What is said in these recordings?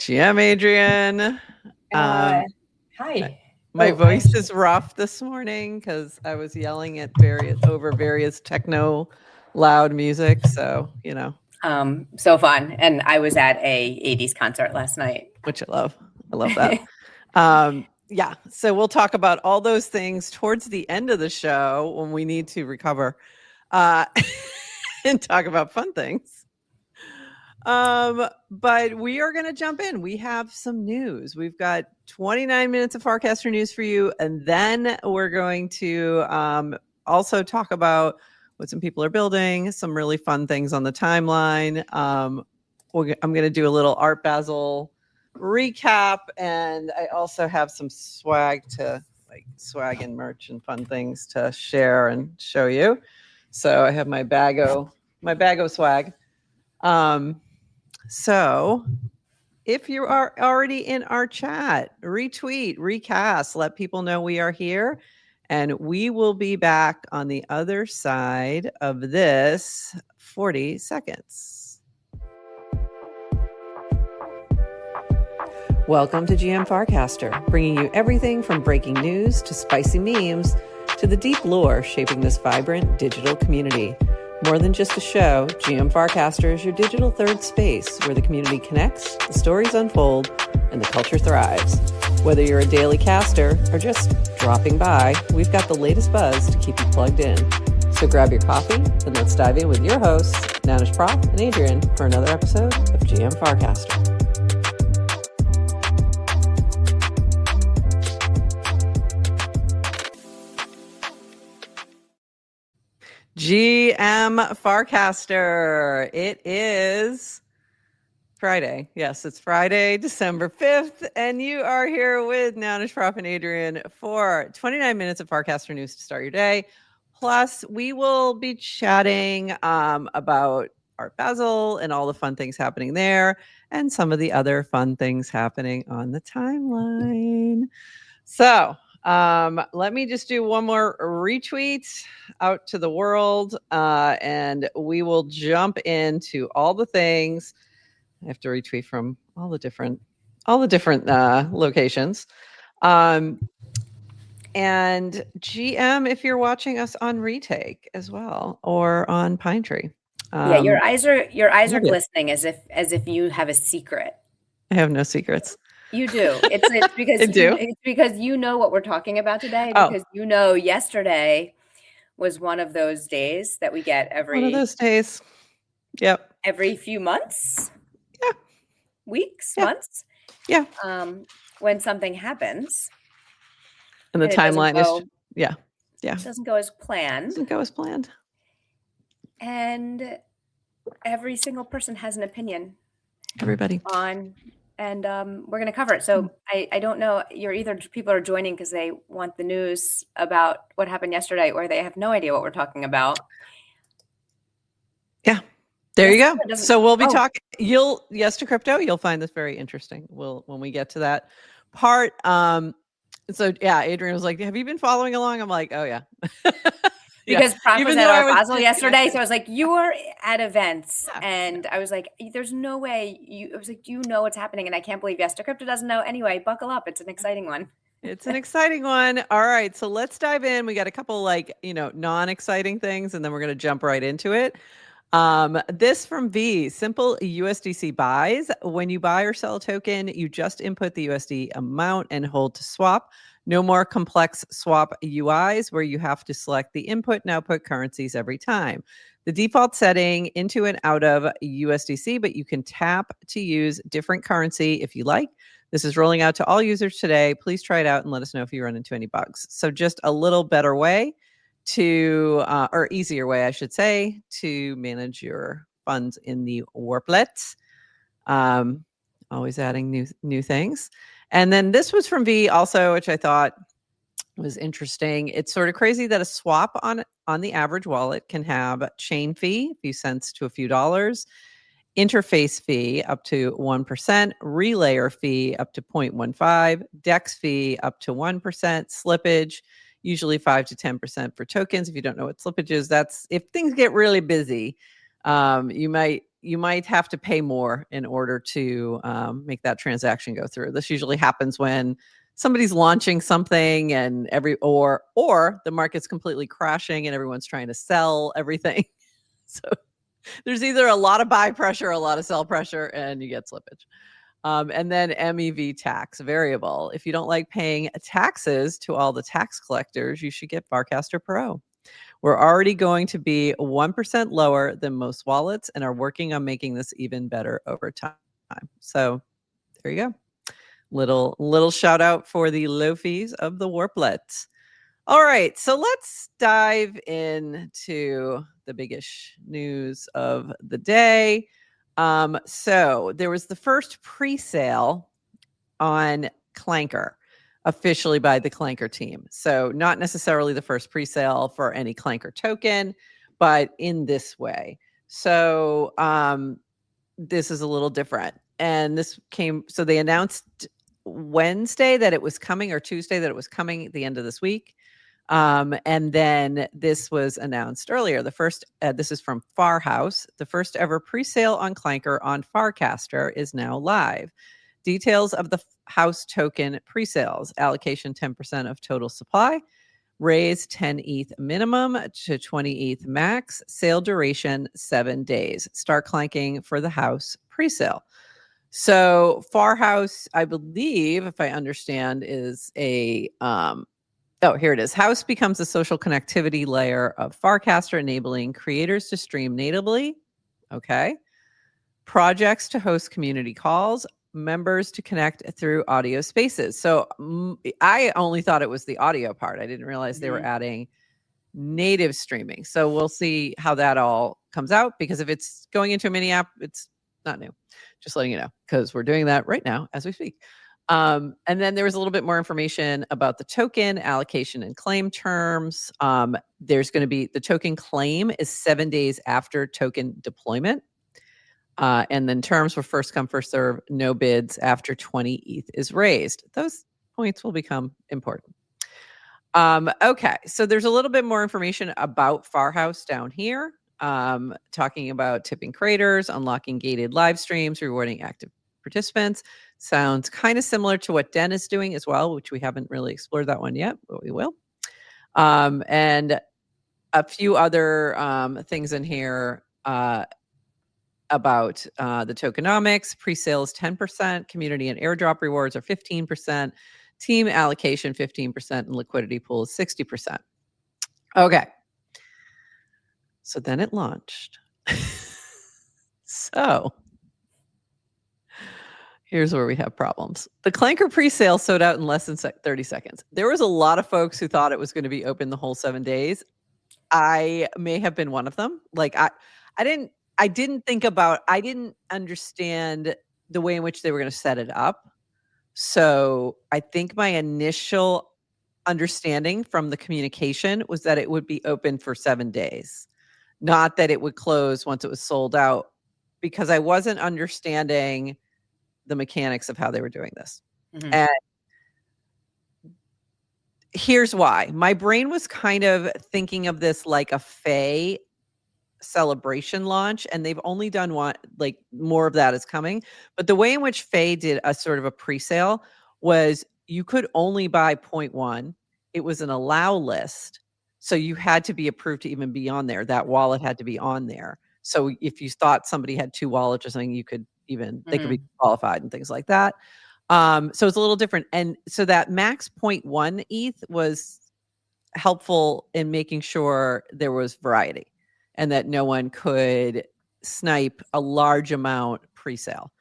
GM Adrian. Hi. My voice is rough this morning because I was yelling at various techno loud music. So, So fun. And I was at a 80s concert last night. Which I love. I love that. Yeah. So we'll talk about all those things towards the end of the show when we need to recover and talk about fun things. But we are going to jump in. We have some news. We've got 29 minutes of Farcaster news for you. And then we're going to also talk about what some people are building, some really fun things on the timeline. I'm going to do a little Art Basel recap. And I also have some swag and merch and fun things to share and show you. So I have my bag of swag. So if you are already in our chat, retweet, recast, let people know we are here. And we will be back on the other side of this 40 seconds. Welcome to GM Farcaster, bringing you everything from breaking news to spicy memes to the deep lore shaping this vibrant digital community. More than just a show, GM Farcaster is your digital third space where the community connects, the stories unfold, and the culture thrives. Whether you're a daily caster or just dropping by, we've got the latest buzz to keep you plugged in. So grab your coffee and let's dive in with your hosts, Nanish Prof and Adrian, for another episode of GM Farcaster. GM Farcaster. It is Friday. Yes, it's Friday, December 5th, and you are here with Nanish Prof and Adrian for 29 minutes of Farcaster news to start your day. Plus, we will be chatting about Art Basel and all the fun things happening there and some of the other fun things happening on the timeline. So, let me just do one more retweet out to the world, and we will jump into all the things. I have to retweet from all the different locations. And GM, if you're watching us on Retake as well or on Pine Tree. Yeah, your eyes are glistening as if you have a secret. I have no secrets. You do. It's because it's because you know what we're talking about today. Because yesterday was one of those days that we get every one of those days. Yep. Every few months. Yeah. Weeks, yeah. months. Yeah. When something happens. And the timeline is It doesn't go as planned. And every single person has an opinion. Everybody. And we're going to cover it. So I don't know. People are joining because they want the news about what happened yesterday, or they have no idea what we're talking about. Yeah, there you go. So we'll be talking. Yes to crypto. You'll find this very interesting. When we get to that part. So yeah, Adrian was like, "Have you been following along?" I'm like, "Oh yeah." Because Prof was at Art Basel yesterday, so I was like, "You were at events," and I was like, "There's no way." I was like, "Do you know what's happening?" And I can't believe Yes to Crypto doesn't know. Anyway, buckle up; it's an exciting one. It's an exciting one. All right, so let's dive in. We got a couple non-exciting things, and then we're going to jump right into it. This from V, simple USDC buys. When you buy or sell a token, you just input the USD amount and hold to swap. No more complex swap UIs where you have to select the input and output currencies every time. The default setting into and out of USDC, but you can tap to use different currency if you like. This is rolling out to all users today. Please try it out and let us know if you run into any bugs. So just a little better way or easier way, I should say, to manage your funds in the Warplet. Always adding new things. And then this was from V also, which I thought was interesting. It's sort of crazy that a swap on the average wallet can have chain fee, a few cents to a few dollars, interface fee up to 1%, relayer fee up to 0.15, DEX fee up to 1%, slippage, usually 5 to 10% for tokens. If you don't know what slippage is, that's if things get really busy, you might you might have to pay more in order to make that transaction go through. This usually happens when somebody's launching something and or the market's completely crashing and everyone's trying to sell everything. So there's either a lot of buy pressure, a lot of sell pressure, and you get slippage. And then MEV tax variable. If you don't like paying taxes to all the tax collectors, you should get Farcaster Pro. We're already going to be 1% lower than most wallets and are working on making this even better over time. So there you go. Little shout out for the low fees of the Warplets. All right, so let's dive into the biggish news of the day. So there was the first pre-sale on Clanker, officially by the Clanker team. So not necessarily the first pre-sale for any Clanker token, but in this way. So this is a little different. And so they announced Wednesday that it was coming, or Tuesday that it was coming at the end of this week. And then this was announced earlier. This is from Farhouse. The first ever pre-sale on Clanker on Farcaster is now live. Details of the house token pre-sales: allocation 10% of total supply, raise 10 ETH minimum to 20 ETH max, sale duration 7 days. Start clanking for the house pre-sale. So Farhouse, I believe, if I understand, is a here it is. House becomes a social connectivity layer of Farcaster, enabling creators to stream natively. Okay. Projects to host community calls, members to connect through audio spaces. So I only thought it was the audio part. I didn't realize they were adding native streaming. So we'll see how that all comes out, because if it's going into a mini app, it's not new. Just letting you know, because we're doing that right now as we speak. And then there was a little bit more information about the token allocation and claim terms. There's going to be the token claim is 7 days after token deployment. And then terms were first come, first serve, no bids after 20 ETH is raised. Those points will become important. Okay, so there's a little bit more information about Farhouse down here, talking about tipping creators, unlocking gated live streams, rewarding active participants. Sounds kind of similar to what Den is doing as well, which we haven't really explored that one yet, but we will. And a few other things in here about the tokenomics. Pre-sales 10%, community and airdrop rewards are 15%, team allocation 15%, and liquidity pool is 60%. Okay. So then it launched. So here's where we have problems. The Clanker pre-sale sold out in less than 30 seconds. There was a lot of folks who thought it was going to be open the whole 7 days. I may have been one of them. Like I didn't understand the way in which they were going to set it up. So I think my initial understanding from the communication was that it would be open for 7 days, not that it would close once it was sold out, because I wasn't understanding the mechanics of how they were doing this. And here's why. My brain was kind of thinking of this like a Faye celebration launch, and they've only done one, like more of that is coming. But the way in which Faye did a sort of a pre-sale was you could only buy 0.1. It was an allow list. So you had to be approved to even be on there. That wallet had to be on there. So if you thought somebody had 2 wallets or something, you could even, they could be qualified and things like that. So it's a little different. And so that max 0.1 ETH was helpful in making sure there was variety and that no one could snipe a large amount pre-sale.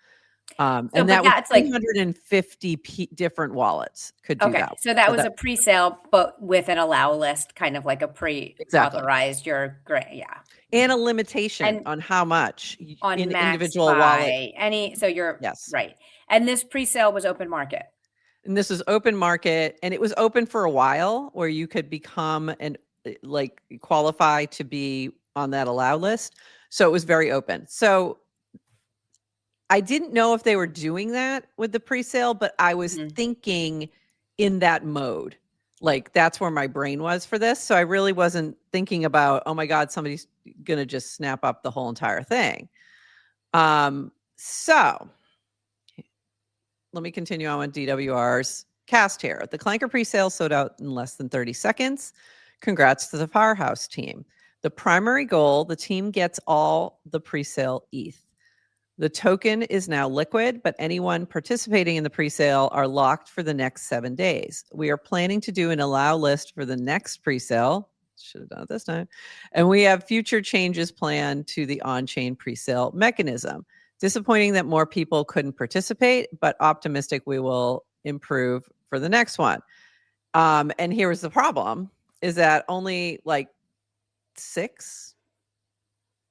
And that was 350 different wallets could do that. So that was a pre-sale, but with an allow list, kind of like a pre-authorized your grant. Yeah. And a limitation on how much on in max individual wallet. So you're yes, right. And this pre-sale was open market. And this was open market, and it was open for a while where you could become and like qualify to be on that allow list. So it was very open. So I didn't know if they were doing that with the pre-sale, but I was thinking in that mode. Like that's where my brain was for this. So I really wasn't thinking about, oh my God, somebody's going to just snap up the whole entire thing. So let me continue on with DWR's cast here. The Clanker presale sold out in less than 30 seconds. Congrats to the Firehouse team. The primary goal, the team gets all the presale ETH. The token is now liquid, but anyone participating in the presale are locked for the next 7 days. We are planning to do an allow list for the next presale. Should have done it this time. And we have future changes planned to the on-chain presale mechanism. Disappointing that more people couldn't participate, but optimistic we will improve for the next one. And here was the problem, is that only like 6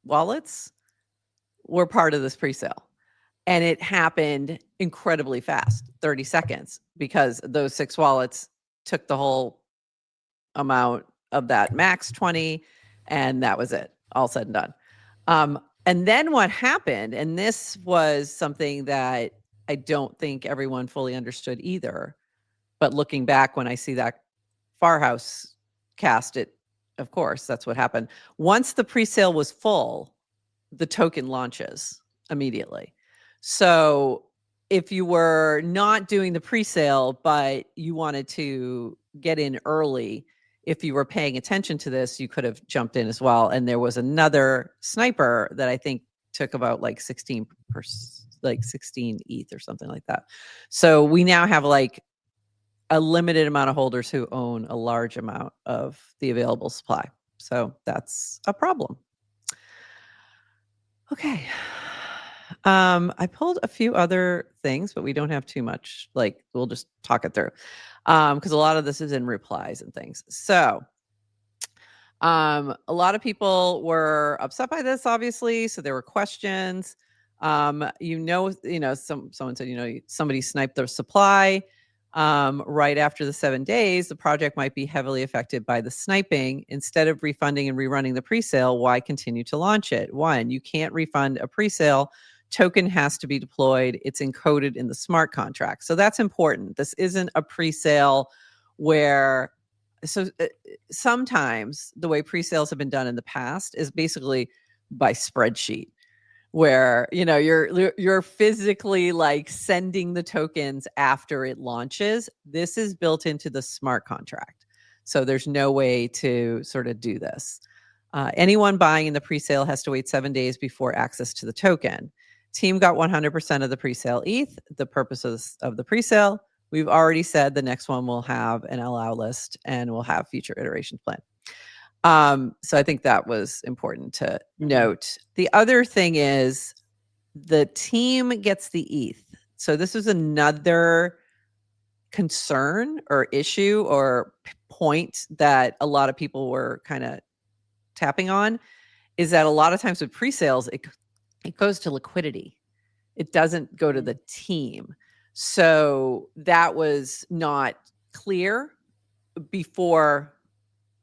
wallets were part of this presale. And it happened incredibly fast, 30 seconds, because those 6 wallets took the whole amount of that max 20, and that was it, all said and done. And then what happened, and this was something that I don't think everyone fully understood either, but looking back when I see that Farhouse cast it, of course, that's what happened. Once the presale was full, the token launches immediately. So if you were not doing the presale, but you wanted to get in early, if you were paying attention to this, you could have jumped in as well. And there was another sniper that I think took about like 16 ETH or something like that. So we now have like a limited amount of holders who own a large amount of the available supply. So that's a problem. Okay. I pulled a few other things, but we don't have too much. Like, we'll just talk it through because a lot of this is in replies and things. So a lot of people were upset by this, obviously. So there were questions. Someone said, somebody sniped their supply right after the 7 days. The project might be heavily affected by the sniping. Instead of refunding and rerunning the presale, why continue to launch it? 1, you can't refund a presale. Token has to be deployed. It's encoded in the smart contract. So that's important. This isn't a presale where sometimes the way presales have been done in the past is basically by spreadsheet, where you're physically like sending the tokens after it launches. This is built into the smart contract, so there's no way to sort of do this. Anyone buying in the presale has to wait 7 days before access to the token. Team got 100% of the presale ETH. The purposes of the presale, we've already said the next one will have an allow list and we'll have future iterations planned. So I think that was important to note. The other thing is the team gets the ETH. So this is another concern or issue or point that a lot of people were kind of tapping on, is that a lot of times with presales, it goes to liquidity. It doesn't go to the team. So that was not clear before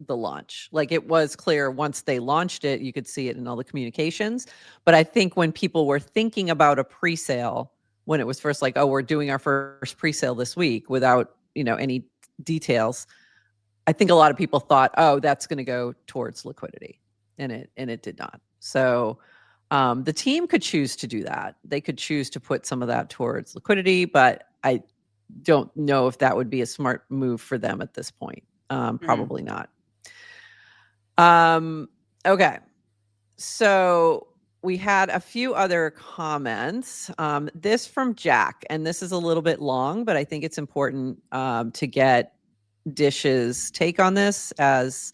the launch. Like, it was clear once they launched it, you could see it in all the communications. But I think when people were thinking about a presale, when it was first like, oh, we're doing our first presale this week without, any details, I think a lot of people thought, oh, that's going to go towards liquidity, and it did not. So the team could choose to do that. They could choose to put some of that towards liquidity, but I don't know if that would be a smart move for them at this point. Probably not. Okay. So we had a few other comments. This from Jack, and this is a little bit long, but I think it's important to get Dish's take on this as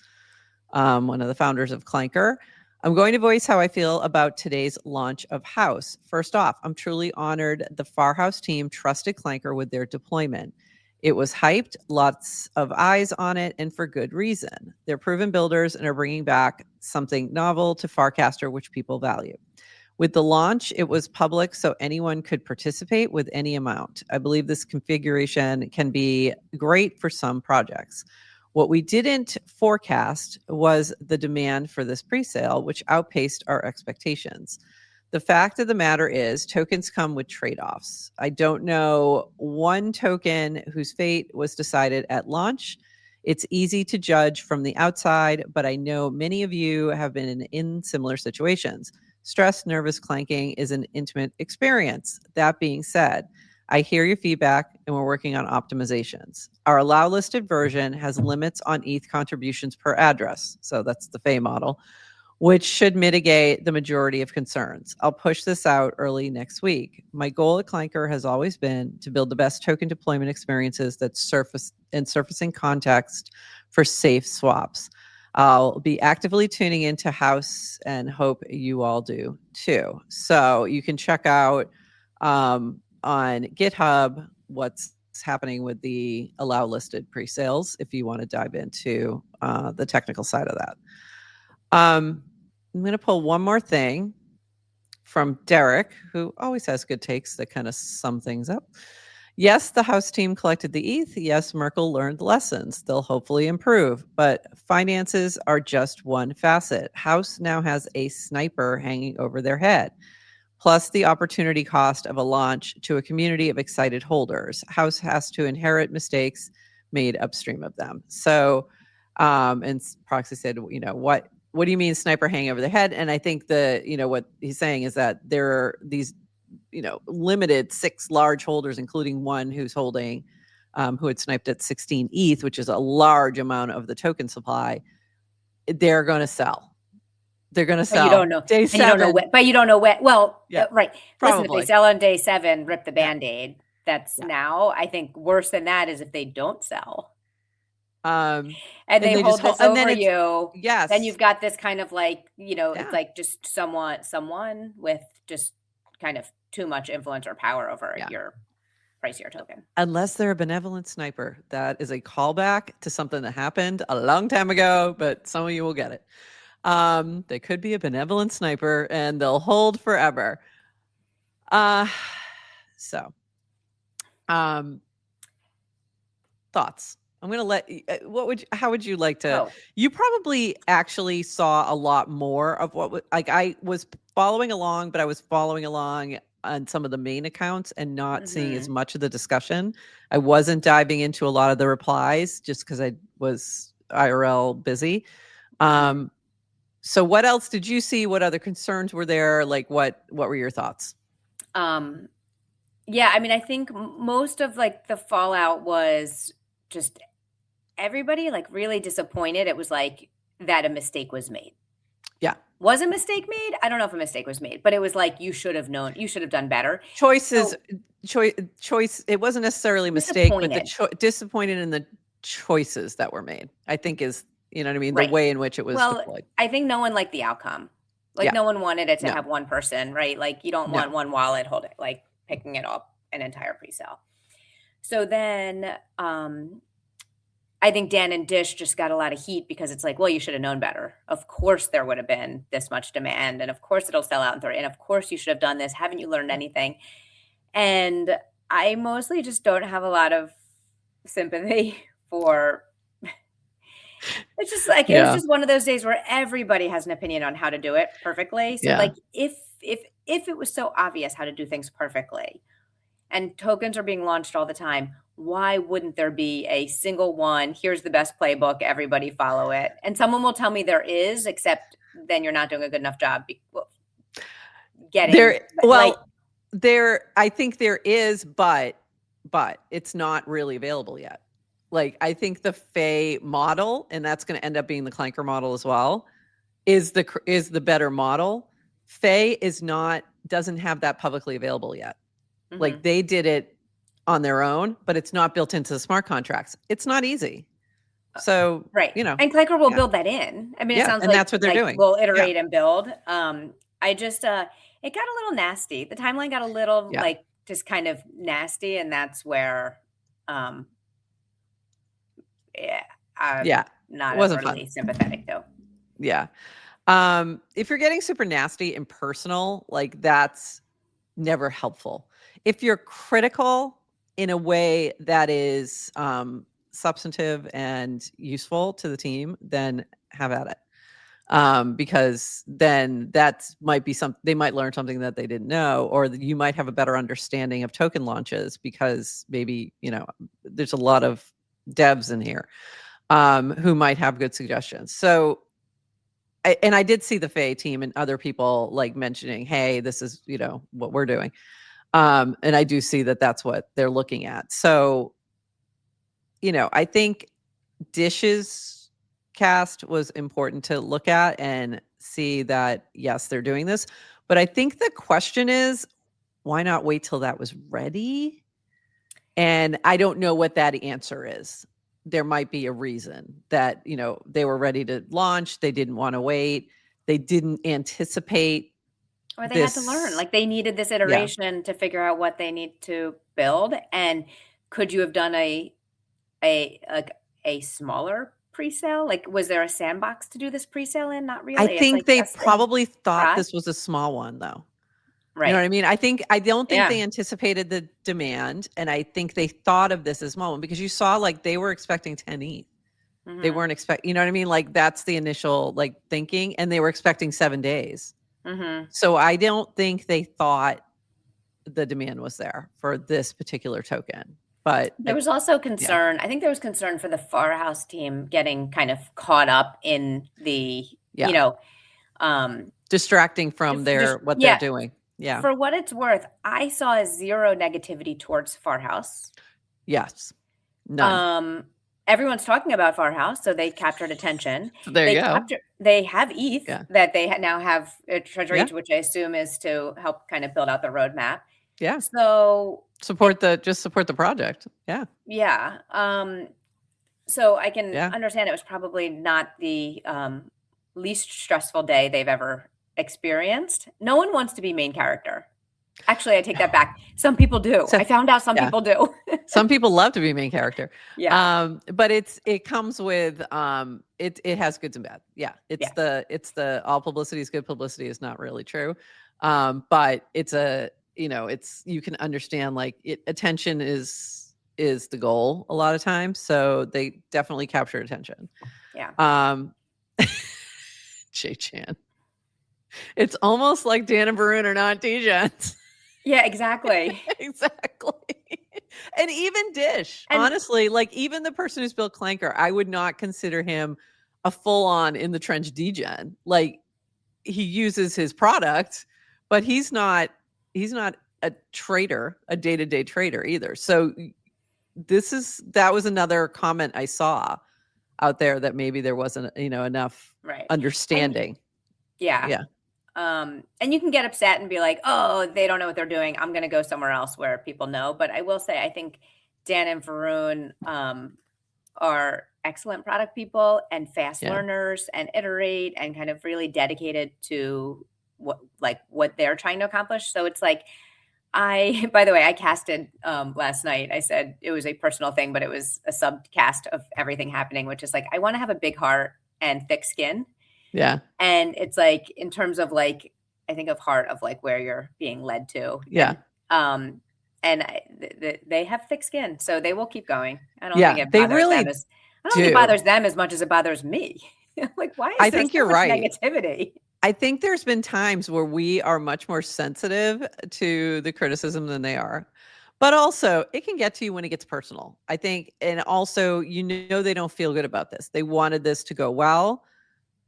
one of the founders of Clanker. I'm going to voice how I feel about today's launch of House. First off, I'm truly honored the Farhouse team trusted Clanker with their deployment. It was hyped, lots of eyes on it, and for good reason. They're proven builders and are bringing back something novel to Farcaster, which people value. With the launch, it was public, so anyone could participate with any amount. I believe this configuration can be great for some projects. What we didn't forecast was the demand for this presale, which outpaced our expectations. The fact of the matter is, tokens come with trade-offs. I don't know one token whose fate was decided at launch. It's easy to judge from the outside, but I know many of you have been in similar situations. Stress, nervous clanking is an intimate experience. That being said, I hear your feedback and we're working on optimizations. Our allow listed version has limits on ETH contributions per address. So that's the FEI model, which should mitigate the majority of concerns. I'll push this out early next week. My goal at Clanker has always been to build the best token deployment experiences that surfacing context for safe swaps. I'll be actively tuning into House and hope you all do too. So you can check out on GitHub what's happening with the allow listed pre-sales if you want to dive into the technical side of that. I'm going to pull one more thing from Derek, who always has good takes that kind of sum things up. Yes, the House team collected the ETH. Yes, Merkle learned lessons. They'll hopefully improve, but finances are just one facet. House now has a sniper hanging over their head, plus the opportunity cost of a launch to a community of excited holders. House has to inherit mistakes made upstream of them. So, and Proxy said, what do you mean sniper hanging over their head? And I think what he's saying is that there are these limited 6 large holders, including one who's holding, who had sniped at 16 ETH, which is a large amount of the token supply. They're going to sell. They're going to sell. You don't know. Day 7. You don't know when, but you don't know when. Well, yeah, right. Probably. Listen, if they sell on day 7, rip the Band-Aid. That's now. I think worse than that is if they don't sell. And they hold this over you. Yes. Then you've got this kind of like, it's like just someone with just kind of too much influence or power over your pricier token. Unless they're a benevolent sniper. That is a callback to something that happened a long time ago, but some of you will get it. They could be a benevolent sniper and they'll hold forever. Thoughts. I'm going to let, how would you like to, you probably actually saw a lot more of I was following along, but I was following along on some of the main accounts and not seeing as much of the discussion. I wasn't diving into a lot of the replies just because I was IRL busy. So what else did you see? What other concerns were there? Like what were your thoughts? Yeah, I mean, I think most of like the fallout was just everybody like really disappointed. It was like that a mistake was made. Yeah. Was a mistake made? I don't know if a mistake was made, but it was like, you should have known, you should have done better. Choice. It wasn't necessarily a mistake, but disappointed in the choices that were made, I think is, you know what I mean? Right. The way in which it was deployed. I think no one liked the outcome. Like no one wanted it to have one person, right? Like you don't want one wallet holding, like picking it up an entire pre-sale. So then I think Dan and Dish just got a lot of heat because it's like, well, you should have known better. Of course there would have been this much demand. And of course it'll sell out in 30. And of course you should have done this. Haven't you learned anything? And I mostly just don't have a lot of sympathy for, it's just like, it was just one of those days where everybody has an opinion on how to do it perfectly. So like if it was so obvious how to do things perfectly and tokens are being launched all the time, why wouldn't there be a single one? Here's the best playbook. Everybody follow it. And someone will tell me there is, except then you're not doing a good enough job getting there. Well, I think there is, but it's not really available yet. Like I think the FEI model, and that's going to end up being the Clanker model as well, is the better model. FEI doesn't have that publicly available yet. Like they did it on their own, but it's not built into the smart contracts. It's not easy. So, right. And Clanker will build that in. I mean, it sounds like that's what they're doing. We'll iterate and build. I just, it got a little nasty. The timeline got a little like just kind of nasty. And that's where, I'm not overly sympathetic though. Yeah. If you're getting super nasty and personal, like that's never helpful. If you're critical in a way that is substantive and useful to the team, then have at it. Because then that might be they might learn something that they didn't know, or you might have a better understanding of token launches because maybe, there's a lot of devs in here who might have good suggestions. So and I did see the Faye team and other people like mentioning, hey, this is, what we're doing. And I do see that that's what they're looking at. So, I think Dish's cast was important to look at and see that, yes, they're doing this. But I think the question is, why not wait till that was ready? And I don't know what that answer is. There might be a reason that, they were ready to launch. They didn't want to wait. They didn't anticipate. Or they had to learn. Like they needed this iteration to figure out what they need to build. And could you have done a smaller pre-sale? Like, was there a sandbox to do this pre-sale in? Not really. I think they probably thought this was a small one, though. Right. You know what I mean? I don't think they anticipated the demand, and I think they thought of this as small one because you saw like they were expecting 10 ETH. Mm-hmm. They weren't expecting, you know what I mean? Like that's the initial like thinking, and they were expecting 7 days. Mm-hmm. So I don't think they thought the demand was there for this particular token. But there was also concern. I think there was concern for the Farhouse team getting kind of caught up in the, distracting from what they're doing. Yeah. For what it's worth, I saw zero negativity towards Farhouse. Yes. None. Everyone's talking about Farhouse, so they captured attention. There you go. They have ETH that they now have treasury, which I assume is to help kind of build out the roadmap. Yeah. So support the project. Yeah. Yeah. So I can understand it was probably not the least stressful day they've ever experienced. No one wants to be main character. Actually, I take that back. Some people do. I found out some people do. Some people love to be main character. Yeah. But it comes with it has goods and bad. Yeah. It's the all publicity is good publicity is not really true. But it's you can understand like attention is the goal a lot of times. So they definitely capture attention. Yeah. Jay Chan. It's almost like Dan and Varun are not degens. Yeah, exactly. Exactly. And even Dish, honestly, like even the person who's built Clanker, I would not consider him a full-on in the trench degen. Like he uses his product, but he's not a trader, a day-to-day trader either. So that was another comment I saw out there that maybe there wasn't, enough understanding. Yeah. And you can get upset and be like, oh, they don't know what they're doing. I'm going to go somewhere else where people know. But I will say, I think Dan and Varun are excellent product people and fast learners and iterate and kind of really dedicated to what they're trying to accomplish. So it's like, by the way, I casted last night. I said it was a personal thing, but it was a subcast of everything happening, which is like, I want to have a big heart and thick skin. Yeah. And it's like, in terms of like, I think of heart of like where you're being led to. Yeah. And they have thick skin, so they will keep going. I don't think it bothers them it bothers them as much as it bothers me. Like, why is there so much negativity? I think there's been times where we are much more sensitive to the criticism than they are. But also, it can get to you when it gets personal. I think, and also, they don't feel good about this. They wanted this to go well.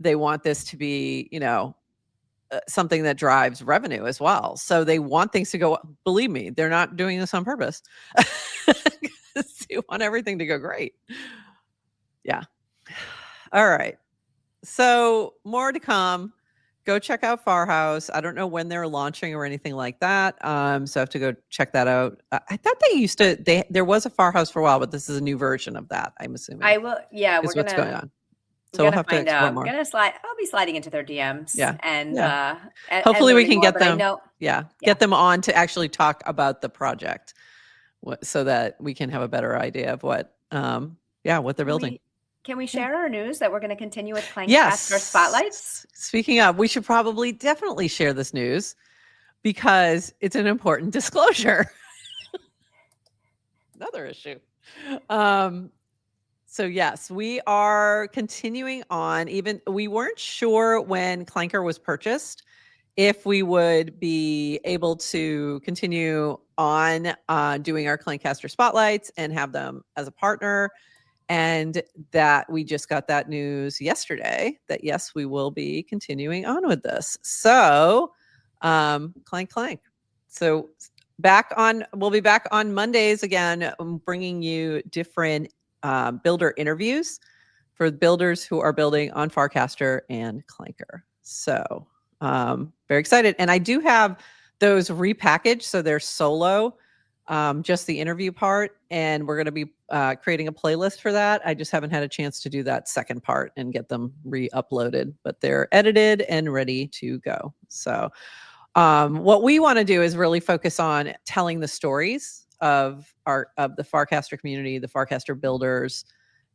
They want this to be, something that drives revenue as well. So they want things to go, believe me, they're not doing this on purpose. They want everything to go great. Yeah. All right. So more to come. Go check out Farhouse. I don't know when they're launching or anything like that. So I have to go check that out. I thought there was a Farhouse for a while, but this is a new version of that, I'm assuming. I will. Yeah. What's going on. So we'll have to explore more. I'll be sliding into their DMs. Yeah. And hopefully we can get them. Get them on to actually talk about the project, so that we can have a better idea of what they're building. Can we share our news that we're going to continue with Clanker spotlights? Speaking of, we should definitely share this news because it's an important disclosure. Another issue. So yes, we are continuing on. Even we weren't sure when Clanker was purchased if we would be able to continue on doing our Clancaster spotlights and have them as a partner. And that we just got that news yesterday that yes, we will be continuing on with this. So clank, clank. So we'll be back on Mondays again, bringing you different builder interviews for builders who are building on Farcaster and Clanker. So very excited. And I do have those repackaged, so they're solo, just the interview part, and we're going to be creating a playlist for that. I just haven't had a chance to do that second part and get them re-uploaded, but they're edited and ready to go. So what we want to do is really focus on telling the stories of the Farcaster community, the Farcaster builders,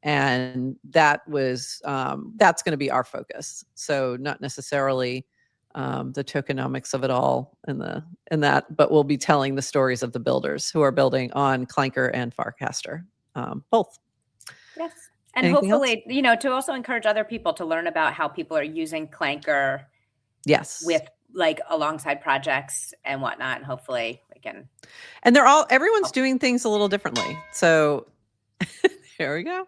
and that's going to be our focus. So not necessarily the tokenomics of it all and that, but we'll be telling the stories of the builders who are building on Clanker and Farcaster, both. Yes. And Anything hopefully, to also encourage other people to learn about how people are using Clanker. Yes. With alongside projects and whatnot. And hopefully we can. And everyone's doing things a little differently. So there we go.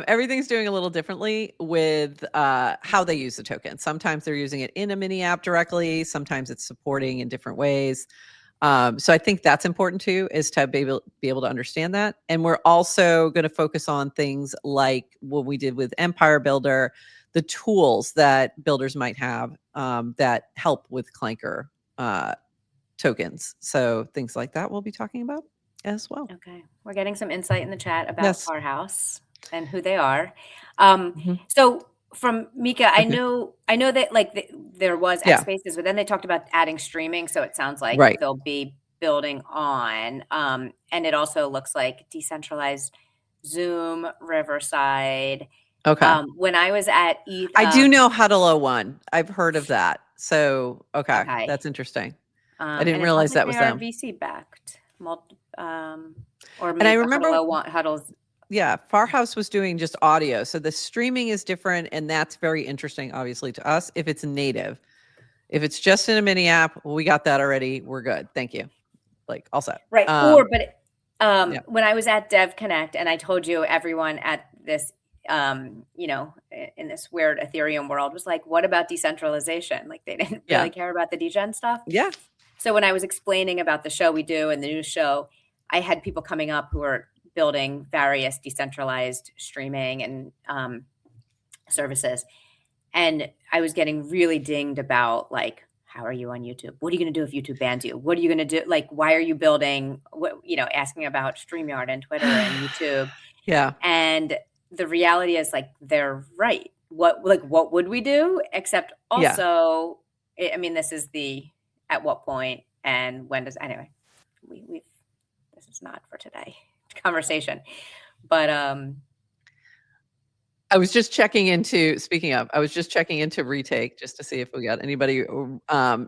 Everything's doing a little differently with how they use the token. Sometimes they're using it in a mini app directly. Sometimes it's supporting in different ways. So I think that's important too, is to be able to understand that. And we're also going to focus on things like what we did with Empire Builder, the tools that builders might have that help with Clanker tokens. So things like that we'll be talking about as well. Okay. We're getting some insight in the chat about Farhouse and who they are. So from Mika, I know that there was X Spaces, but then they talked about adding streaming. So it sounds like they'll be building on. And it also looks like decentralized Zoom, Riverside. Okay. When I was at I do know Huddle 01. I've heard of that. So okay. That's interesting. I didn't realize that was them. VC backed. Or and I remember Huddles. Yeah, Farhouse was doing just audio. So the streaming is different, and that's very interesting, obviously, to us, if it's native. If it's just in a mini app, we got that already. We're good. Thank you. Like, all set. Right. When I was at Dev Connect, and I told you everyone at this, in this weird Ethereum world was like, what about decentralization? Like, they didn't really care about the degen stuff. Yeah. So when I was explaining about the show we do and the new show, I had people coming up who are building various decentralized streaming and services. And I was getting really dinged about, like, how are you on YouTube? What are you going to do if YouTube bans you? What are you going to do? Like, why are you building, asking about StreamYard and Twitter and YouTube. Yeah. And the reality is, like, they're right. What would we do? Except also, this is at what point and when does, anyway, this is not for today conversation, but I was just checking into Retake just to see if we got anybody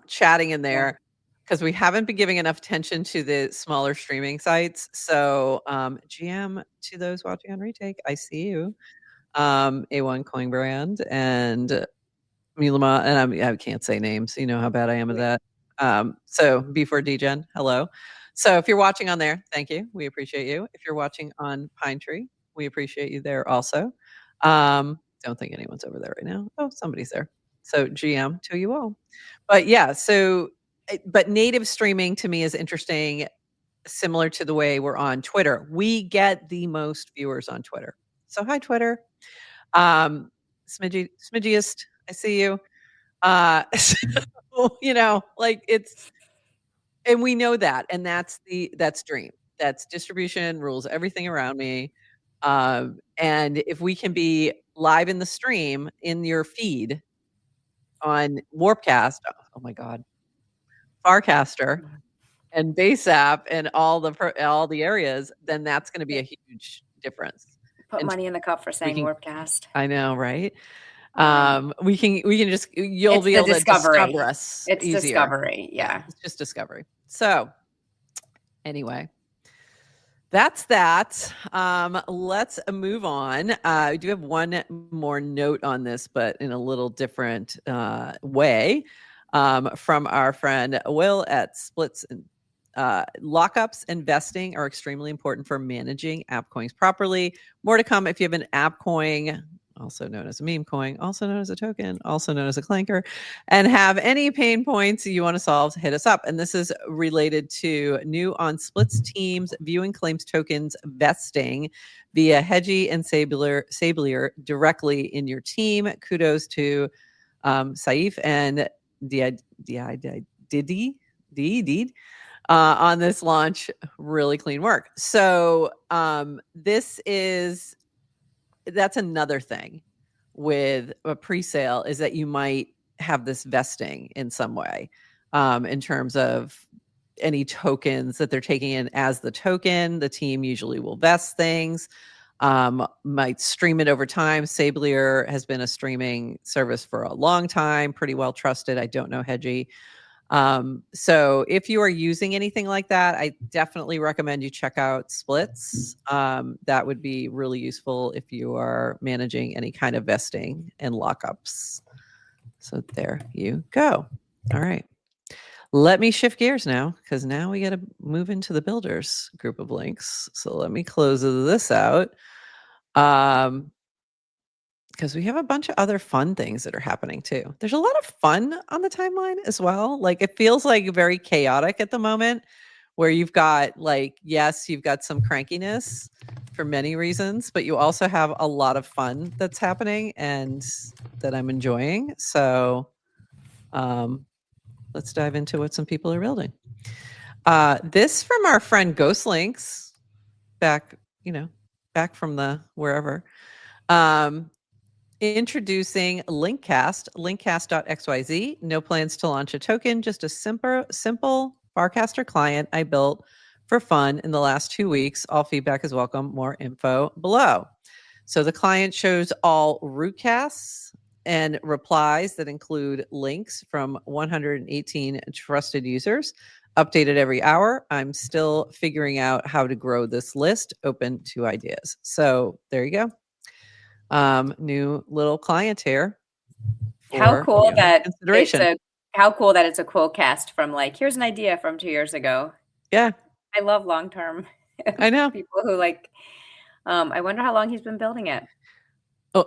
chatting in there, because we haven't been giving enough attention to the smaller streaming sites. So GM, to those watching on Retake, I see you. A1 Coin Brand and Milama, and I can't say names. You know how bad I am at that. So B4 Degen, hello. So if you're watching on there, thank you. We appreciate you. If you're watching on Pine Tree, we appreciate you there also. Don't think anyone's over there right now. Oh, somebody's there. So GM to you all. But yeah, but native streaming to me is interesting, similar to the way we're on Twitter. We get the most viewers on Twitter. So hi, Twitter. Smidgiest, I see you. And we know that, and that's Dream. That's distribution, rules everything around me. And if we can be live in the stream in your feed on Warpcast, oh my God, Farcaster and Base App and all the areas, then that's going to be a huge difference. Put money in the cup for saying Warpcast. I know, right? We can just, you'll be able to discover us. It's easier. Discovery. Yeah. It's just discovery. So anyway, that's that. Let's move on. I do have one more note on this, but in a little different way, from our friend Will at Splits lockups and vesting are extremely important for managing app coins properly. More to come if you have an app coin, also known as a meme coin, also known as a token, also known as a Clanker, and have any pain points you want to solve, hit us up. And this is related to new on Splits teams viewing claims tokens vesting via Hedgie and Sablier directly in your team. Kudos to Saif and Didi on this launch. Really clean work. So that's another thing with a pre-sale, is that you might have this vesting in some way in terms of any tokens that they're taking in as the token. The team usually will vest things, might stream it over time. Sablier has been a streaming service for a long time, pretty well trusted. I don't know Hedgie. So if you are using anything like that, I definitely recommend you check out Splits. That would be really useful if you are managing any kind of vesting and lockups. So there you go. All right. Let me shift gears now, because now we got to move into the builders group of links. So let me close this out. Because we have a bunch of other fun things that are happening too. There's a lot of fun on the timeline as well. Like, it feels like very chaotic at the moment, where you've got yes, you've got some crankiness for many reasons, but you also have a lot of fun that's happening and that I'm enjoying. So let's dive into what some people are building. This from our friend Ghostlinks, back from the wherever. Introducing Linkcast, linkcast.xyz. No plans to launch a token, just a simple Farcaster client I built for fun in the last 2 weeks. All feedback is welcome. More info below. So the client shows all rootcasts and replies that include links from 118 trusted users, updated every hour. I'm still figuring out how to grow this list. Open to ideas. So there you go. New little client here. How cool that it's a quote cast from here's an idea from 2 years ago. Yeah. I love long-term. I know. People who I wonder how long he's been building it.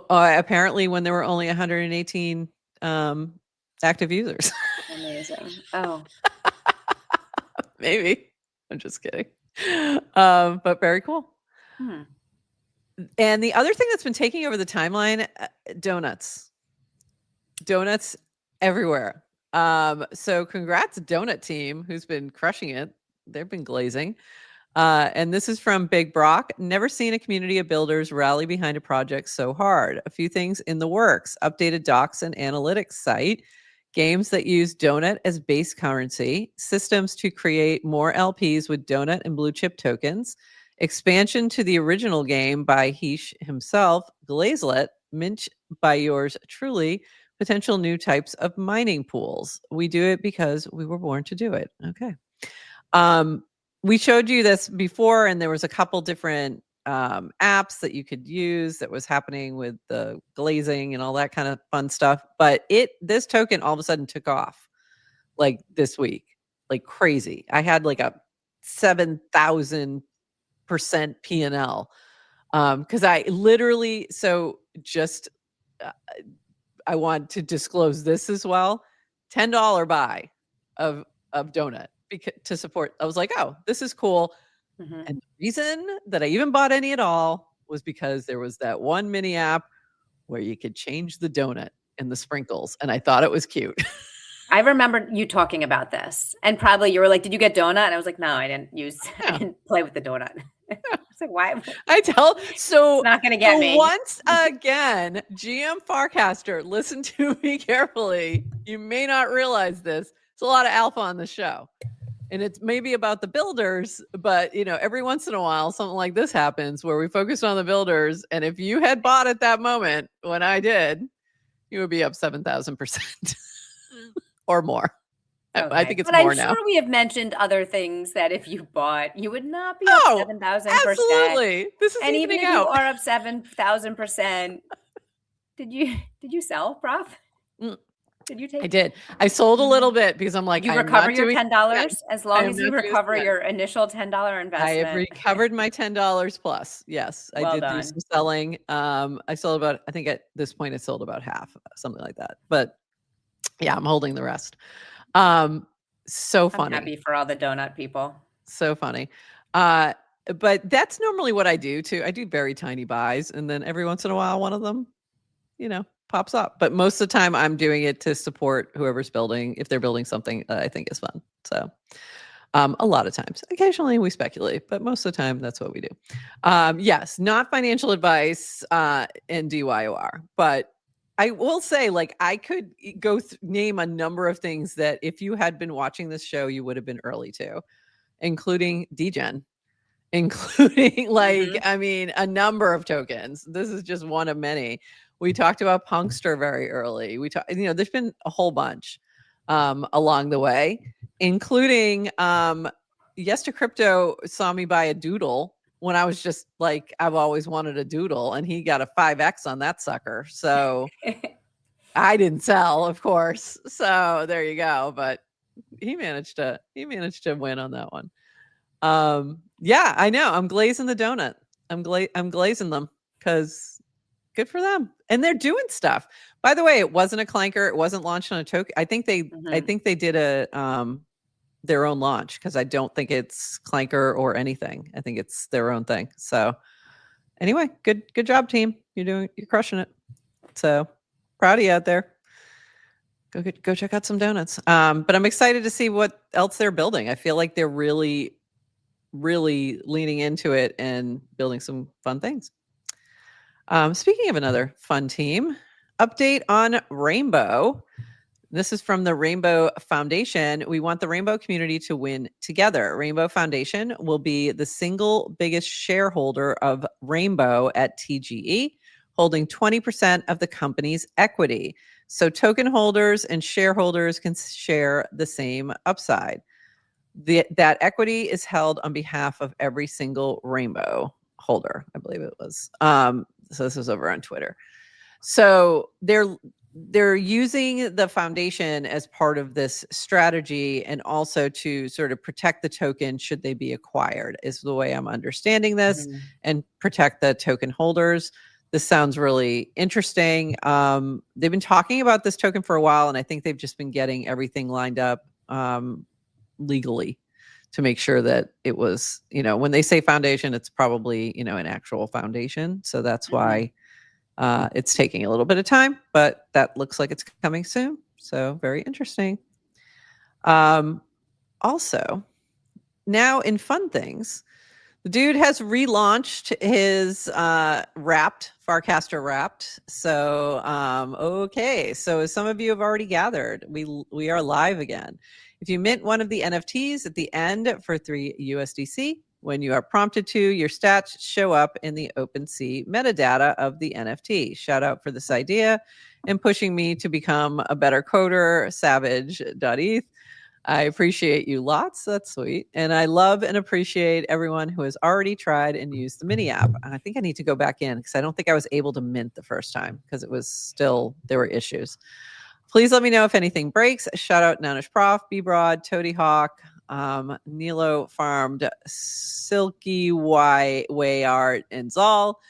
Apparently when there were only 118 active users. Amazing. Oh. Maybe. I'm just kidding. But very cool. And the other thing that's been taking over the timeline, donuts everywhere. So congrats, Donut Team, who's been crushing it. They've been glazing. And this is from Big Brock. Never seen a community of builders rally behind a project so hard. A few things in the works: updated docs and analytics site, games that use Donut as base currency, systems to create more LPs with Donut and blue chip tokens, expansion to the original game by Heesh himself, Glazelet, mint by yours truly, potential new types of mining pools. We do it because we were born to do it. Okay. We showed you this before, and there was a couple different apps that you could use that was happening with the glazing and all that kind of fun stuff. But this token all of a sudden took off this week, like crazy. I had a 7,000% P&L because I literally, I want to disclose this as well. $10 buy of Donut to support. I was like, oh, this is cool. Mm-hmm. And the reason that I even bought any at all was because there was that one mini app where you could change the donut and the sprinkles, and I thought it was cute. I remember you talking about this, and probably you were like, did you get donut? And I was like, no, I didn't play with the donut. I was like, why? So it's not going to get me. Once again, GM Farcaster, listen to me carefully. You may not realize this. It's a lot of alpha on the show. And it's maybe about the builders, but every once in a while, something like this happens where we focus on the builders. And if you had bought at that moment when I did, you would be up 7,000% or more. Okay. I think it's more now. I'm sure we have mentioned other things that if you bought, you would not be up 7,000%. Absolutely. This is and even if you are up 7,000%, did you sell, Prof? Did you take? I did. I sold a little bit because I'm like, you recover your $10 as long as you recover your initial $10 investment. I have recovered my $10 plus. Yes, I did do some selling. I sold about, I think at this point it sold about half, something like that. But yeah, I'm holding the rest. So funny. I'm happy for all the donut people. So funny. But that's normally what I do too. I do very tiny buys, and then every once in a while, one of them, pops up. But most of the time I'm doing it to support whoever's building, if they're building something that I think is fun. So a lot of times, occasionally we speculate, but most of the time that's what we do. Yes, not financial advice in DYOR, but I will say, like, I could go name a number of things that if you had been watching this show, you would have been early to, including degen, including I mean, a number of tokens. This is just one of many. We talked about Punkster very early. We talked, there's been a whole bunch along the way, including Yester Crypto saw me buy a doodle when I was just like, I've always wanted a doodle, and he got a 5x on that sucker. So I didn't sell, of course. So there you go. But he managed to win on that one. Yeah, I know. I'm glazing the donut. I'm glazing them because good for them. And they're doing stuff. By the way, it wasn't a Clanker. It wasn't launched on a token. I think they did a their own launch, because I don't think it's Clanker or anything. I think it's their own thing. So anyway, good job, team. You're crushing it. So proud of you out there. Go check out some donuts. But I'm excited to see what else they're building. I feel like they're really leaning into it and building some fun things. Speaking of another fun team, update on Rainbow. This is from the Rainbow Foundation. We want the Rainbow community to win together. Rainbow Foundation will be the single biggest shareholder of Rainbow at TGE, holding 20% of the company's equity. So token holders and shareholders can share the same upside. That equity is held on behalf of every single Rainbow holder, I believe it was. So this was over on Twitter. So they're using the foundation as part of this strategy, and also to sort of protect the token should they be acquired, is the way I'm understanding this, and protect the token holders. This sounds really interesting. They've been talking about this token for a while, and I think they've just been getting everything lined up legally to make sure that it was, when they say foundation, it's probably, an actual foundation. So that's why it's taking a little bit of time, but that looks like it's coming soon. So very interesting. Also, now in fun things, the dude has relaunched his Wrapped, Farcaster Wrapped. So, okay. So as some of you have already gathered, we are live again. If you mint one of the NFTs at the end for 3 USDC, when you are prompted to, your stats show up in the OpenSea metadata of the NFT. Shout out for this idea and pushing me to become a better coder, savage.eth. I appreciate you lots. That's sweet. And I love and appreciate everyone who has already tried and used the mini app. I think I need to go back in because I don't think I was able to mint the first time because it was still, there were issues. Please let me know if anything breaks. Shout out Nanish Prof, B Broad, Toady Hawk, Nilo Farmed, Silky Way Art, and Zal,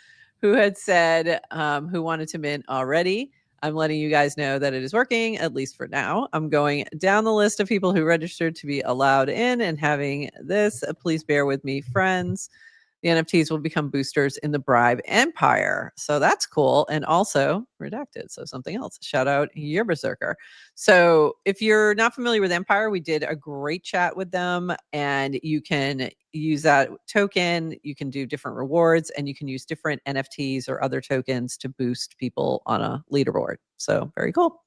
who had said who wanted to mint already. I'm letting you guys know that it is working, at least for now. I'm going down the list of people who registered to be allowed in and having this. Please bear with me, friends. The NFTs will become boosters in the Bribe Empire. So that's cool. And also redacted. So something else. Shout out your Berserker. So if you're not familiar with Empire, we did a great chat with them, and you can use that token. You can do different rewards, and you can use different NFTs or other tokens to boost people on a leaderboard. So very cool.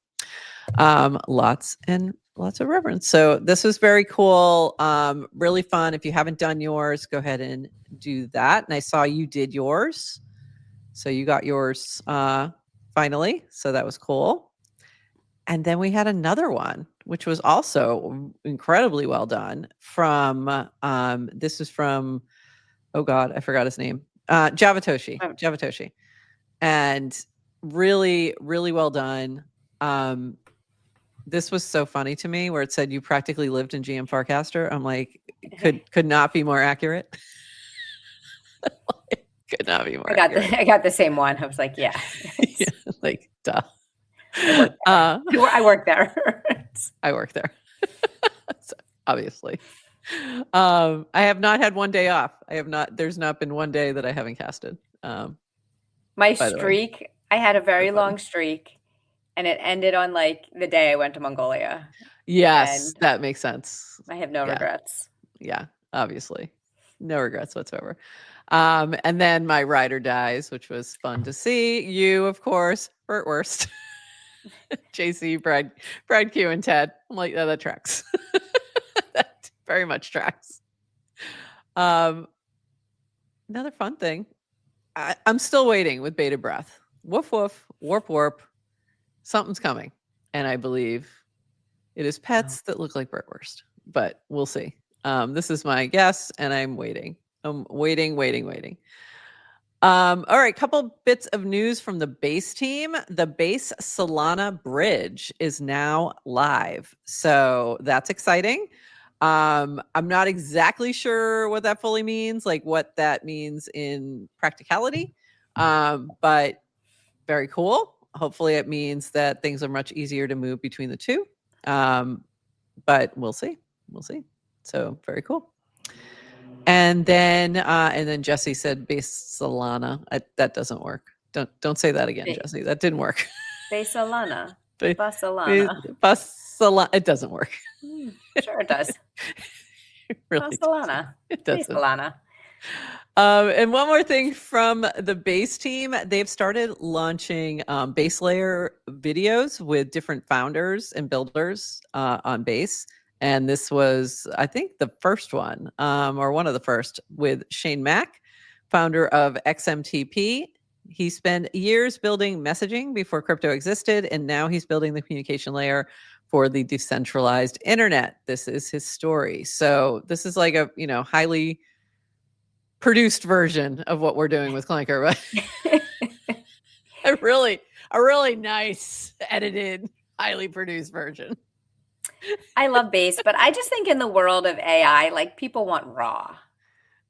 Lots of reverence. So this was very cool. Really fun. If you haven't done yours, go ahead and do that. And I saw you did yours. So you got yours finally. So that was cool. And then we had another one, which was also incredibly well done from, this was from, oh God, I forgot his name. Javatoshi. And really, really well done. this was so funny to me where it said you practically lived in GM Farcaster. I'm like, could not be more accurate. Could not be more accurate. I got the same one. I was like, yeah. Yeah, like, duh. I work there. I work there. So, obviously. I have not had one day off. There's not been one day that I haven't casted. My streak, I had a very long streak, and it ended on like the day I went to Mongolia. Yes, that makes sense. I have no regrets. Yeah, obviously. No regrets whatsoever. And then my rider dies, which was fun to see. You, of course, Burt Worst. JC, Brad Q, and Ted. I'm like, oh, that tracks. That very much tracks. Another fun thing. I'm still waiting with bated breath. Woof woof, warp warp. Something's coming. And I believe it is pets that look like Burt Worst. But we'll see. This is my guess, and I'm waiting. I'm waiting. All right, couple bits of news from the base team. The base Solana bridge is now live, so that's exciting. I'm not exactly sure what that fully means, like what that means in practicality, but very cool. Hopefully it means that things are much easier to move between the two, but we'll see. So very cool. And then Jesse said base Solana. That doesn't work. Don't say that again, Jesse. That didn't work. Base Solana. Solana. It doesn't work. Sure it does. Really Solana. It doesn't. Base Solana. And one more thing from the base team, they've started launching base layer videos with different founders and builders on base. And this was, I think, the first one, or one of the first, with Shane Mack, founder of XMTP. He spent years building messaging before crypto existed, and now he's building the communication layer for the decentralized internet. This is his story. So this is like a, highly produced version of what we're doing with Clanker, right? a really nice, edited, highly produced version. I love base, but I just think in the world of AI, like people want raw.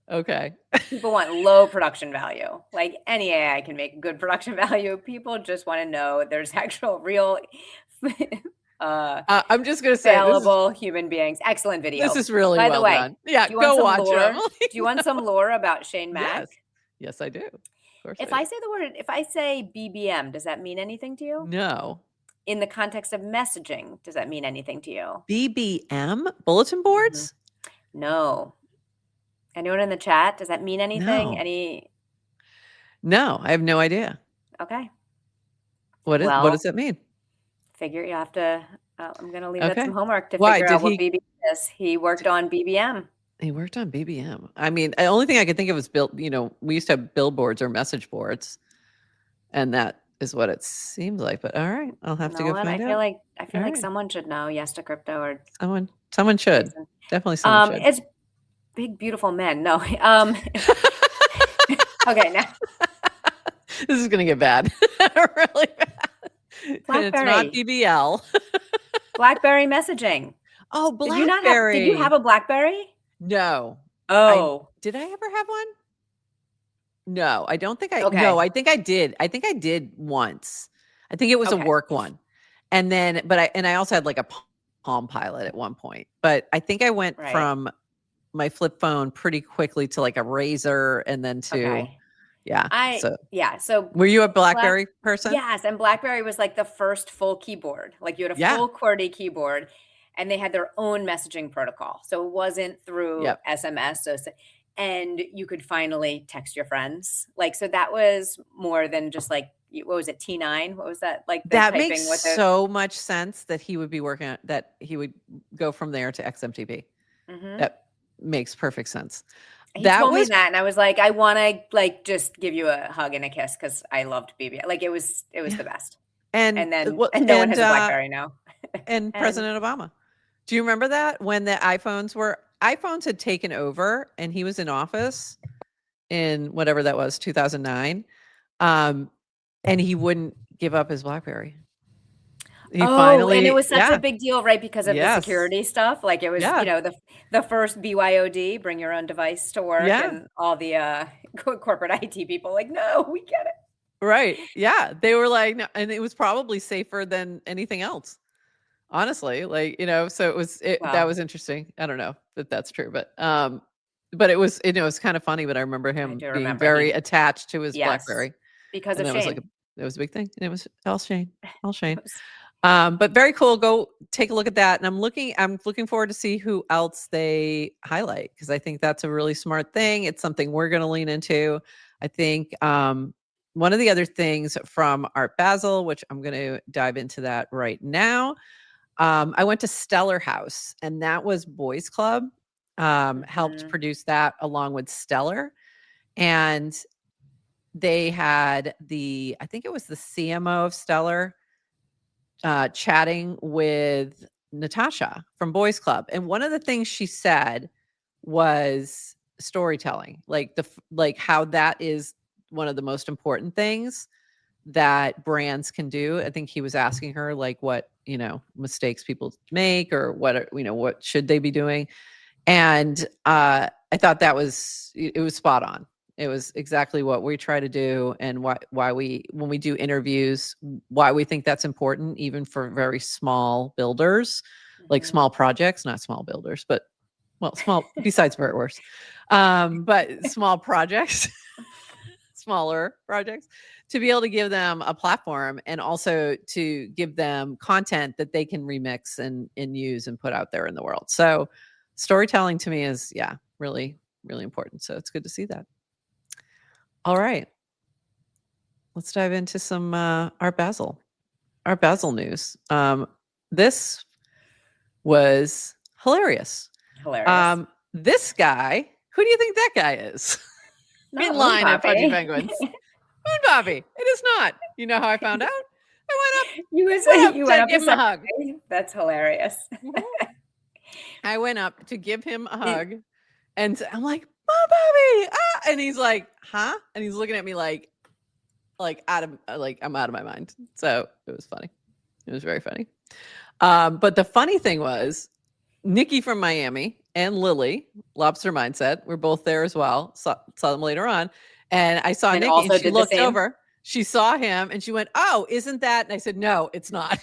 Okay. People want low production value. Like any AI can make good production value. People just want to know there's actual real I'm just going to say fallible human beings. Excellent video. This is really well done. Yeah, go watch it. Do you want some lore about Shane Mack? Yes, I do. Of course. If I say BBM, does that mean anything to you? No. In the context of messaging, does that mean anything to you? BBM? Bulletin boards? Mm-hmm. No. Anyone in the chat? Does that mean anything? No, I have no idea. Okay. What does that mean? Figure you have to, I'm going to leave that some homework to figure out what BBM is. He worked on BBM. He worked on BBM. I mean, the only thing I could think of was we used to have billboards or message boards, and that is what it seems like. But all right, I'll have to go find out. I feel like someone should know. Yes to crypto, or someone should. Definitely someone should. It's big, beautiful men. No. Okay, now this is gonna get bad. Really bad. And it's not BBL. BlackBerry messaging. Oh, BlackBerry. Did you have a BlackBerry? No. Oh. Did I ever have one? No, I don't think no, I think I did. I think I did once. I think it was a work one. And then, I also had like a Palm Pilot at one point, but I think I went from my flip phone pretty quickly to like a Razor and then to, So were you a BlackBerry person? Yes. And BlackBerry was like the first full keyboard. Like you had a full QWERTY keyboard, and they had their own messaging protocol. So it wasn't through SMS. And you could finally text your friends. Like, so that was more than just like, what was it, T9? What was that? Like that makes so much sense that he would be working on, that he would go from there to XMTP. Mm-hmm. That makes perfect sense. He told me that, and I was like, I want to like just give you a hug and a kiss because I loved BB. Like it was the best. And no one has a BlackBerry now. and President Obama. Do you remember that when the iPhones had taken over and he was in office in whatever that was, 2009, and he wouldn't give up his BlackBerry. He finally, and it was such a big deal, right? Because of the security stuff. Like it was, the first BYOD, bring your own device to work, and all the corporate IT people like, no, we get it. Right. Yeah. They were like, no, and it was probably safer than anything else. Honestly, like, so that was interesting. I don't know if that's true, but it was kind of funny, but I remember him being very attached to his BlackBerry because of Shane. It was a big thing. And it was all Shane. But very cool. Go take a look at that. And I'm looking forward to see who else they highlight, because I think that's a really smart thing. It's something we're going to lean into. I think one of the other things from Art Basel, which I'm going to dive into that right now. I went to Stellar House, and that was Boys Club, helped produce that along with Stellar. And they had I think it was the CMO of Stellar, chatting with Natasha from Boys Club. And one of the things she said was storytelling, like how that is one of the most important things that brands can do. I think he was asking her like what, mistakes people make, or what should they be doing. And I thought it was spot on. It was exactly what we try to do, and why when we do interviews, why we think that's important, even for very small builders, like small projects, not small builders, but small besides Vertworks, but small projects, smaller projects, to be able to give them a platform, and also to give them content that they can remix and use and put out there in the world. So storytelling to me is, really, really important. So it's good to see that. All right. Let's dive into some Art Basel news. This was hilarious. This guy, who do you think that guy is? In line at Fudgy Penguins. Moon Bobby. It is not. You know how I found out? I went up. You went up to give him a hug. That's hilarious. I went up to give him a hug, and I'm like, Moon Bobby, and he's like, huh? And he's looking at me like I'm out of my mind. So it was funny. It was very funny. But the funny thing was, Nikki from Miami and Lily, Lobster Mindset, were both there as well. Saw them later on. And I saw Nikki, and she looked over. She saw him, and she went, oh, isn't that? And I said, no, it's not.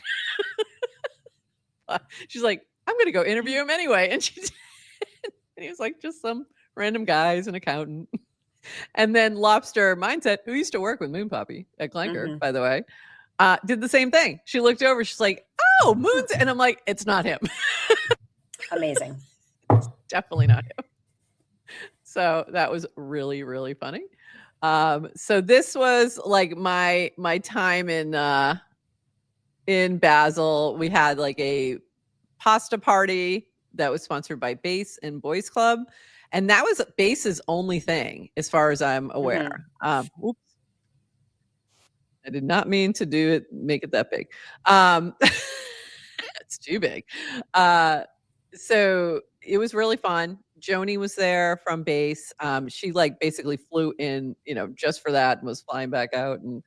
She's like, I'm going to go interview him anyway. And she did. And he was like, just some random guy, an accountant. And then Lobster Mindset, who used to work with Moon Poppy at Clanker, by the way, did the same thing. She looked over. She's like, oh, Moon's. And I'm like, it's not him. Amazing. It's definitely not him. So that was really, really funny. So this was like my time in Basel. We had like a pasta party that was sponsored by Base and Boys Club. And that was Base's only thing, as far as I'm aware. Oops. I did not mean to make it that big. It's too big. So it was really fun. Joni was there from Base. She basically flew in, just for that, and was flying back out. And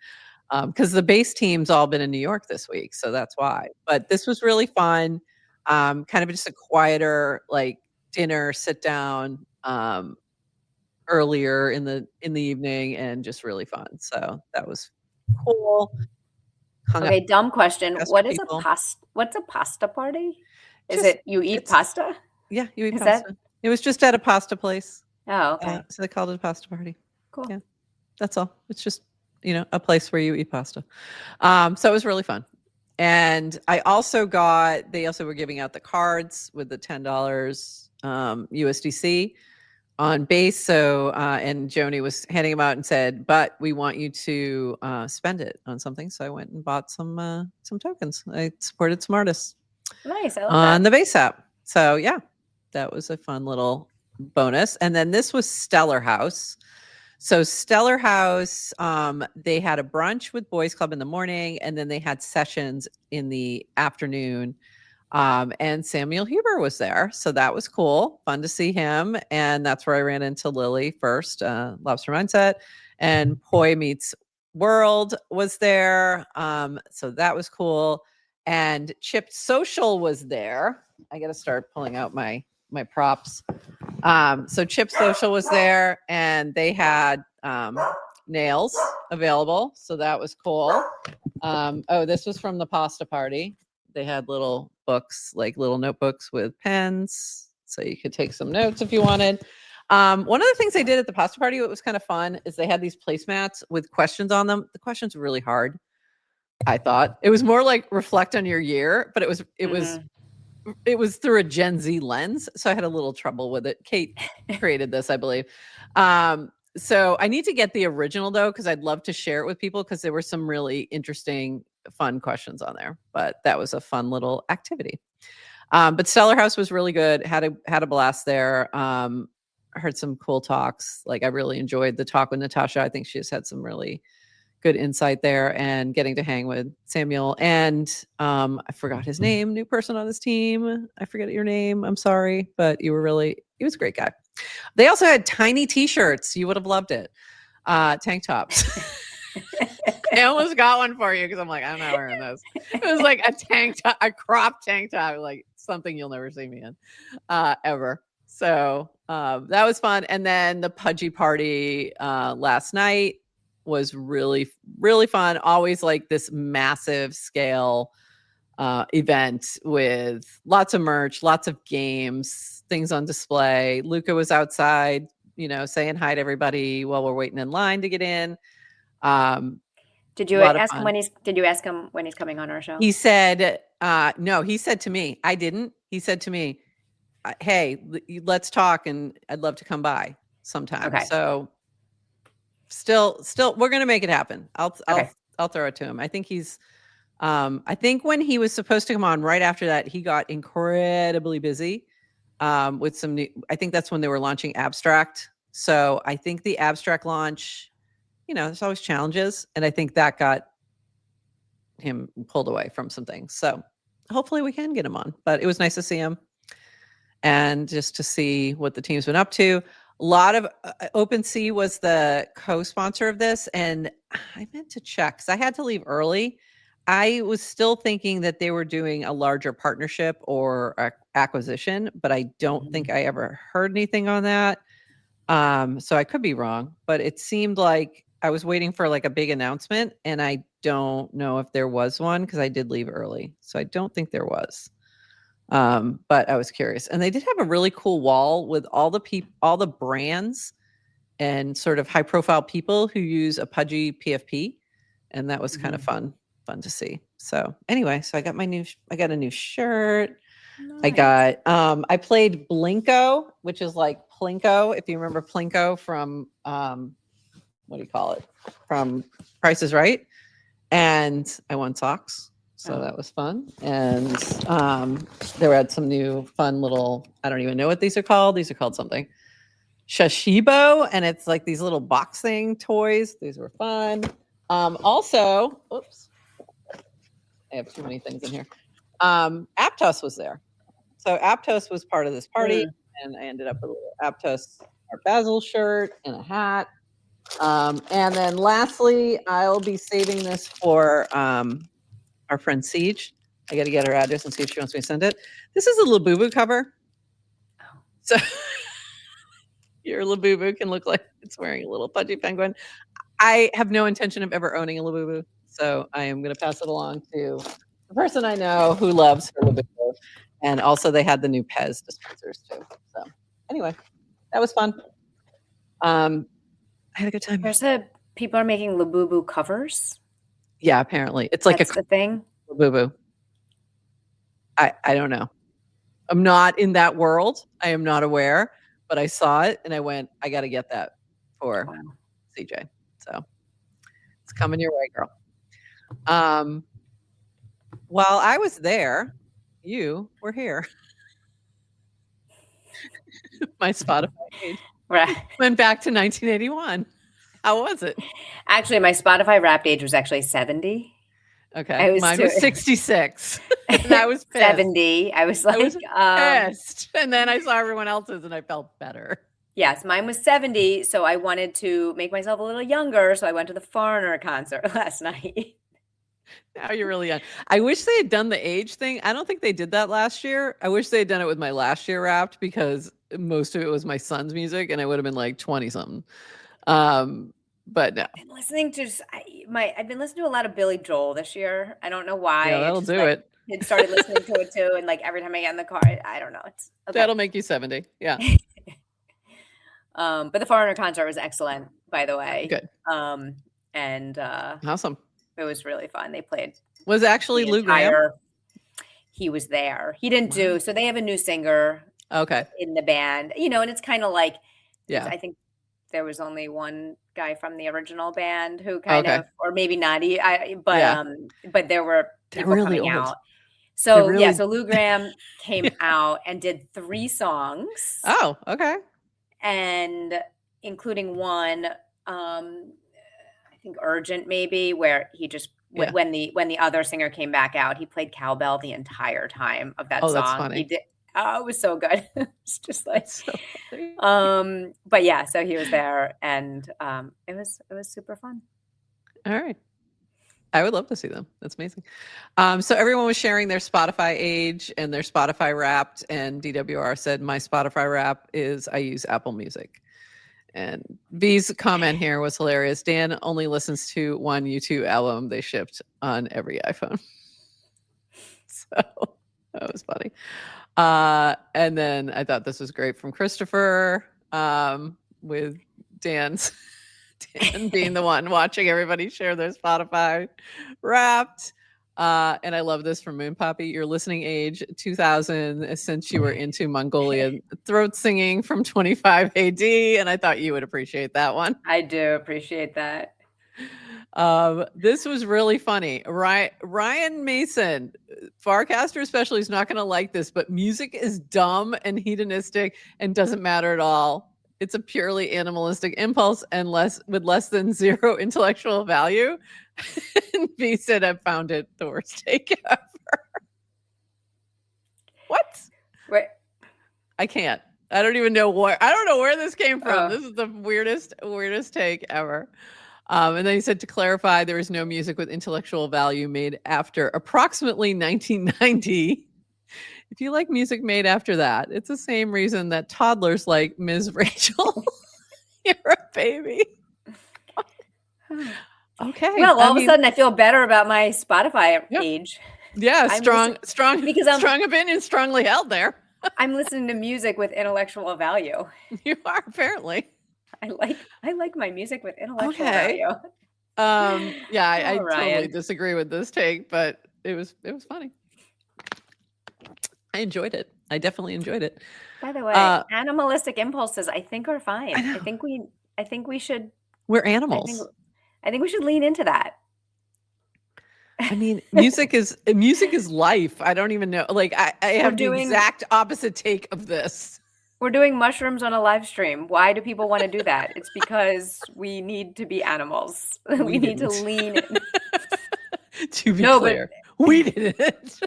because the Base team's all been in New York this week, so that's why. But this was really fun. Kind of just a quieter, dinner, sit down, earlier in the evening, and just really fun. So that was cool. Okay, dumb question. What's a pasta party? Is it you eat pasta? Yeah, you eat pasta. It was just at a pasta place. Oh, okay. So they called it a pasta party. Cool. Yeah, that's all. It's just, a place where you eat pasta. So it was really fun. And they also were giving out the cards with the $10 USDC on Base. So, and Joni was handing them out and said, but we want you to spend it on something. So I went and bought some tokens. I supported some artists. Nice. I love on the Base app. So yeah, that was a fun little bonus. And then this was Stellar House. So Stellar House, they had a brunch with Boys Club in the morning, and then they had sessions in the afternoon. And Samuel Huber was there. So that was cool. Fun to see him. And that's where I ran into Lily first, Lobster Mindset. And Poi Meets World was there. So that was cool. and Chipped Social was there. I got to start pulling out my props. So Chipped Social was there, and they had nails available, so that was cool. Oh, this was from the pasta party. They had little books, like little notebooks with pens, so you could take some notes if you wanted. One of the things they did at the pasta party, what was kind of fun, is they had these placemats with questions on them. The questions were really hard. I thought it was more like reflect on your year, but it was through a Gen Z lens, so I had a little trouble with it. Kate created this, I believe. So I need to get the original though, because I'd love to share it with people, because there were some really interesting, fun questions on there. But that was a fun little activity. But Stellar House was really good. Had a blast there. Heard some cool talks. Like I really enjoyed the talk with Natasha. I think she has had some really good insight there, and getting to hang with Samuel and I forgot his name, new person on this team. I forget your name. I'm sorry, but he was a great guy. They also had tiny t-shirts. You would have loved it. Tank tops. I almost got one for you because I'm like, I'm not wearing this. It was like a tank top, a crop tank top, like something you'll never see me in ever. So that was fun. And then the Pudgy party last night was really, really fun. Always like this massive scale event with lots of merch, lots of games, things on display. Luca was outside, saying hi to everybody while we're waiting in line to get in. Did you ask him when he's coming on our show? He said, no, he said to me, I didn't. He said to me, hey, let's talk, and I'd love to come by sometime. Okay. So still, we're going to make it happen. I'll throw it to him. I think I think when he was supposed to come on right after that, he got incredibly busy with some new, I think that's when they were launching Abstract. So I think the Abstract launch, there's always challenges. And I think that got him pulled away from some things. So hopefully we can get him on, but it was nice to see him and just to see what the team's been up to. A lot of OpenSea was the co-sponsor of this, and I meant to check because I had to leave early. I was still thinking that they were doing a larger partnership or acquisition, but I don't think I ever heard anything on that. So I could be wrong, but it seemed like I was waiting for like a big announcement, and I don't know if there was one because I did leave early. So I don't think there was. But I was curious, and they did have a really cool wall with all the brands and sort of high profile people who use a Pudgy PFP. And that was kind of fun to see. So anyway, so I got a new shirt. Nice. I played Blinko, which is like Plinko. If you remember Plinko from, what do you call it? From Price is Right. And I won socks. So that was fun. And they had some new fun little, I don't even know what these are called. These are called something. Shashibo. And it's like these little boxing toys. These were fun. Also, oops. I have too many things in here. Aptos was there. So Aptos was part of this party. And I ended up with a little Aptos Art Basel shirt and a hat. And then lastly, I'll be saving this for our friend Siege. I got to get her address and see if she wants me to send it. This is a Labubu cover. So your Labubu can look like it's wearing a little pudgy penguin. I have no intention of ever owning a Labubu, so I am going to pass it along to the person I know who loves her Labubu. And also they had the new Pez dispensers too. So anyway, that was fun. I had a good time. People are making Labubu covers. Yeah, apparently. It's like That's the thing. Labubu. I don't know. I'm not in that world. I am not aware, but I saw it and I went, I got to get that for CJ. So it's coming your way, girl. While I was there, you were here. My Spotify page went back to 1981. How was it? Actually, my Spotify Wrapped age was actually 70. Okay. Mine was 66. And I was pissed. 70. I was like, pissed. And then I saw everyone else's and I felt better. Yes, mine was 70. So I wanted to make myself a little younger. So I went to the Foreigner concert last night. Now you're really young. I wish they had done the age thing. I don't think they did that last year. I wish they had done it with my last year Wrapped, because most of it was my son's music and I would have been like 20 something. But no. I've been listening to I've been listening to a lot of Billy Joel this year. I don't know why. Yeah, that'll do like, it. Kids started listening to it too, and like every time I get in the car, I don't know. It's okay. That'll make you 70. Yeah. But the Foreigner concert was excellent, by the way. Good. And awesome. It was really fun. They played. Was actually Lou Graham? He was there. He didn't do. So they have a new singer. Okay. In the band, and it's kind of like, yeah. I think there was only one guy from the original band who kind of, or maybe not. But there were people really coming old. out. So so Lou Graham came out and did 3 songs. Oh, okay. And including one, I think Urgent maybe, where he just when the other singer came back out, he played cowbell the entire time of that song. That's funny. He did. Oh, it was so good. It's just like, so but yeah, so he was there, and it was super fun. All right. I would love to see them. That's amazing. So everyone was sharing their Spotify age and their Spotify Wrapped, and DWR said, my Spotify Wrap is I use Apple Music. And V's comment here was hilarious. Dan only listens to one U2 album they shipped on every iPhone. So that was funny. And then I thought this was great from Christopher, with Dan being the one watching everybody share their Spotify Wrapped. And I love this from Moon Poppy. Your listening age, 2000, since you were into Mongolian throat singing from 25 AD. And I thought you would appreciate that one. I do appreciate that. This was really funny. Ryan Mason, Farcaster especially, is not going to like this, but music is dumb and hedonistic and doesn't matter at all. It's a purely animalistic impulse and with less than 0 intellectual value. And V said, I've found it the worst take ever. What? Wait. I can't. I don't even know where. I don't know where this came from. This is the weirdest take ever. And then he said, to clarify, there is no music with intellectual value made after approximately 1990. If you like music made after that, it's the same reason that toddlers like Ms. Rachel. You're a baby. Okay. Well, all of a sudden I feel better about my Spotify age. Yeah, strong opinion, strongly held there. I'm listening to music with intellectual value. You are, apparently. I like my music with intellectual value. I totally disagree with this take, but it was funny. I enjoyed it. I definitely enjoyed it. By the way, animalistic impulses I think are fine. I think we should. We're animals. I think we should lean into that. I mean, music is life. I don't even know. Like I have the exact opposite take of this. We're doing mushrooms on a live stream. Why do people want to do that? It's because we need to be animals. We need to lean in. To be clear, we didn't.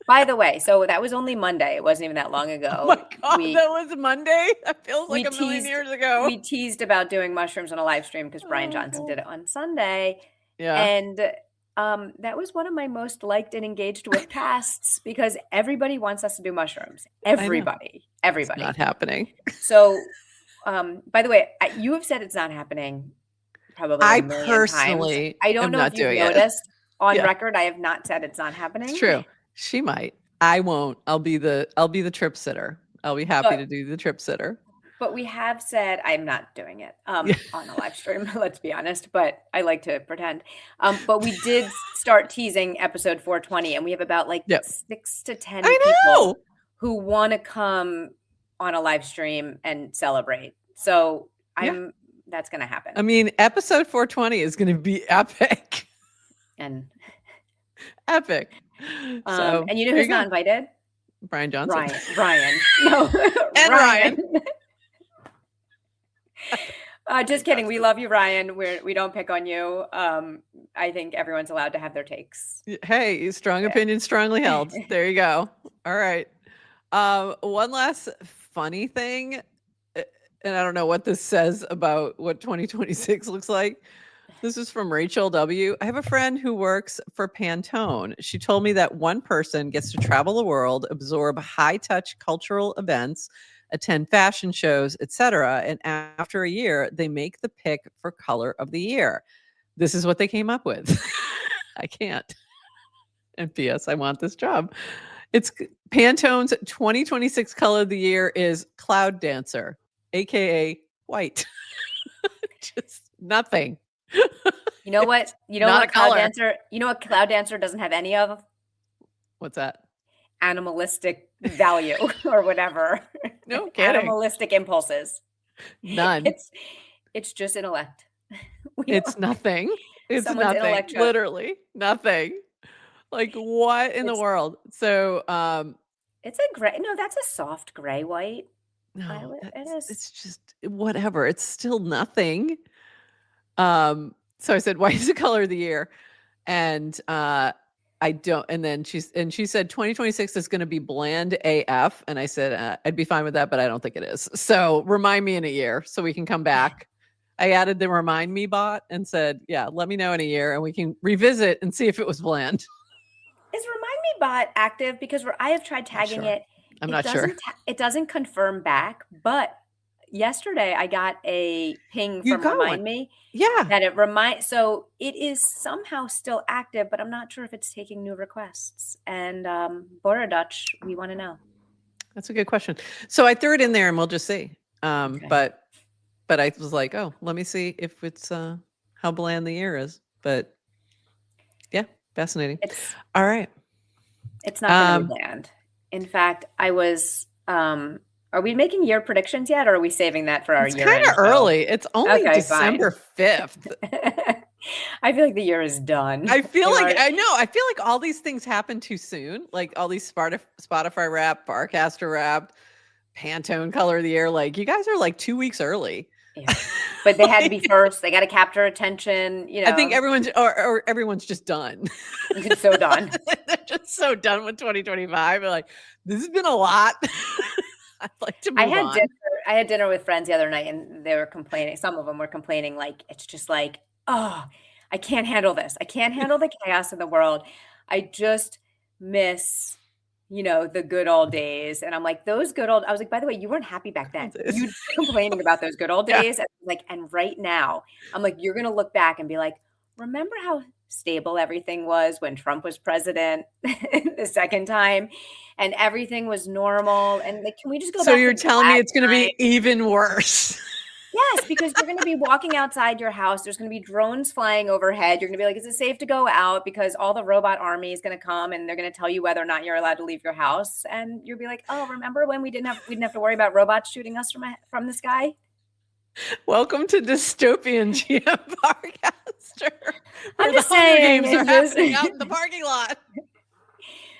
By the way, so that was only Monday. It wasn't even that long ago. Oh my God, that was Monday? That feels like a million years ago. We teased about doing mushrooms on a live stream because Brian Johnson did it on Sunday. Yeah. And that was one of my most liked and engaged with casts because everybody wants us to do mushrooms. Everybody. It's not happening. So, by the way, you have said it's not happening probably a million personally times. I don't know if you've noticed. On record, I have not said it's not happening. It's true. She might. I won't. I'll be the trip sitter. I'll be happy to do the trip sitter. But we have said I'm not doing it on a live stream, let's be honest, but I like to pretend. But we did start teasing episode 420 and we have about 6 to 10 people who want to come on a live stream and celebrate. So that's going to happen. I mean, episode 420 is going to be epic. And epic. So, and you know who's not invited? Brian Johnson. Ryan. No. And Ryan. Just kidding. We love you, Ryan. We don't pick on you. I think everyone's allowed to have their takes. Hey, strong opinion, strongly held. There you go. All right. One last funny thing, and I don't know what this says about what 2026 looks like. This is from Rachel W. I have a friend who works for Pantone. She told me that one person gets to travel the world, absorb high-touch cultural events, attend fashion shows, etc. And after a year, they make the pick for color of the year. This is what they came up with. I can't. And P.S. I want this job. It's Pantone's 2026 color of the year is Cloud Dancer, aka white. Just nothing. You know what? You know what Cloud Dancer? You know what Cloud Dancer doesn't have any of? What's that? Animalistic value or whatever. No kidding. Animalistic impulses. None. It's just intellect. It's nothing. It's nothing. Literally nothing. Like what in the world? So it's a gray. No, that's a soft gray white. No, it's just whatever. It's still nothing. So I said, why is the color of the year? And I don't. And then she said 2026 is going to be bland AF. And I said, I'd be fine with that, but I don't think it is. So remind me in a year so we can come back. I added the remind me bot and said, yeah, let me know in a year and we can revisit and see if it was bland. Is remind me bot active? Because I have tried tagging it. I'm not sure. It doesn't confirm back, but yesterday I got a ping from Remind Me. Yeah. That it so it is somehow still active, but I'm not sure if it's taking new requests. And Bora Dutch, we want to know. That's a good question. So I threw it in there and we'll just see. Okay. But I was like, oh, let me see if it's how bland the year is. But yeah, fascinating. All right. It's not going to be bland. In fact, I was are we making year predictions yet, or are we saving that for our year? It's kind of early. It's only December 5th. I feel like the year is done. I feel like all these things happen too soon. Like all these Spotify Wrapped, Farcaster Wrapped, Pantone color of the year. Like you guys are like 2 weeks early. Yeah. But they had to be first. They got to capture attention. You know, I think everyone's just done. It's so done. They're just so done with 2025. They're like, this has been a lot. I'd like to move on. I had dinner with friends the other night, and they were complaining. Some of them were complaining, like it's just like, oh, I can't handle this. I can't handle the chaos in the world. I just miss, the good old days. And I'm like, I was like, by the way, you weren't happy back then. You were complaining about those good old days. Yeah. And right now, I'm like, you're going to look back and be like, remember how stable everything was when Trump was president the second time and everything was normal? And like, can we just go back? So you're telling me it's going to be even worse? Yes, because you're going to be walking outside your house. There's going to be drones flying overhead. You're going to be like, is it safe to go out? Because all the robot army is going to come and they're going to tell you whether or not you're allowed to leave your house. And you'll be like, oh, remember when we didn't have to worry about robots shooting us from the sky? Welcome to dystopian GM Farcaster. I'm just saying, games are happening out in the parking lot.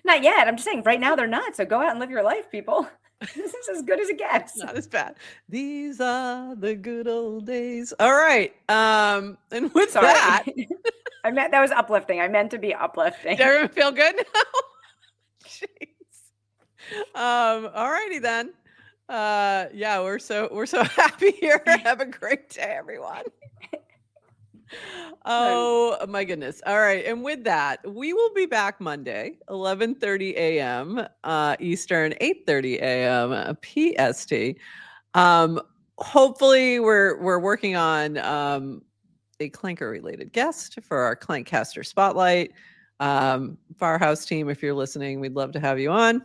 Not yet. I'm just saying, right now they're not. So go out and live your life, people. This is as good as it gets. Not as bad. These are the good old days. All right. And with that, that was uplifting. I meant to be uplifting. Does everyone feel good now? Jeez. All righty then. Yeah, we're so happy here. Have a great day, everyone. Oh my goodness. All right. And with that, we will be back Monday, 11:30 a.m. Eastern, 8:30 a.m. PST. Hopefully we're working on a Clanker related guest for our Clankcaster Spotlight. Firehouse team, if you're listening, we'd love to have you on.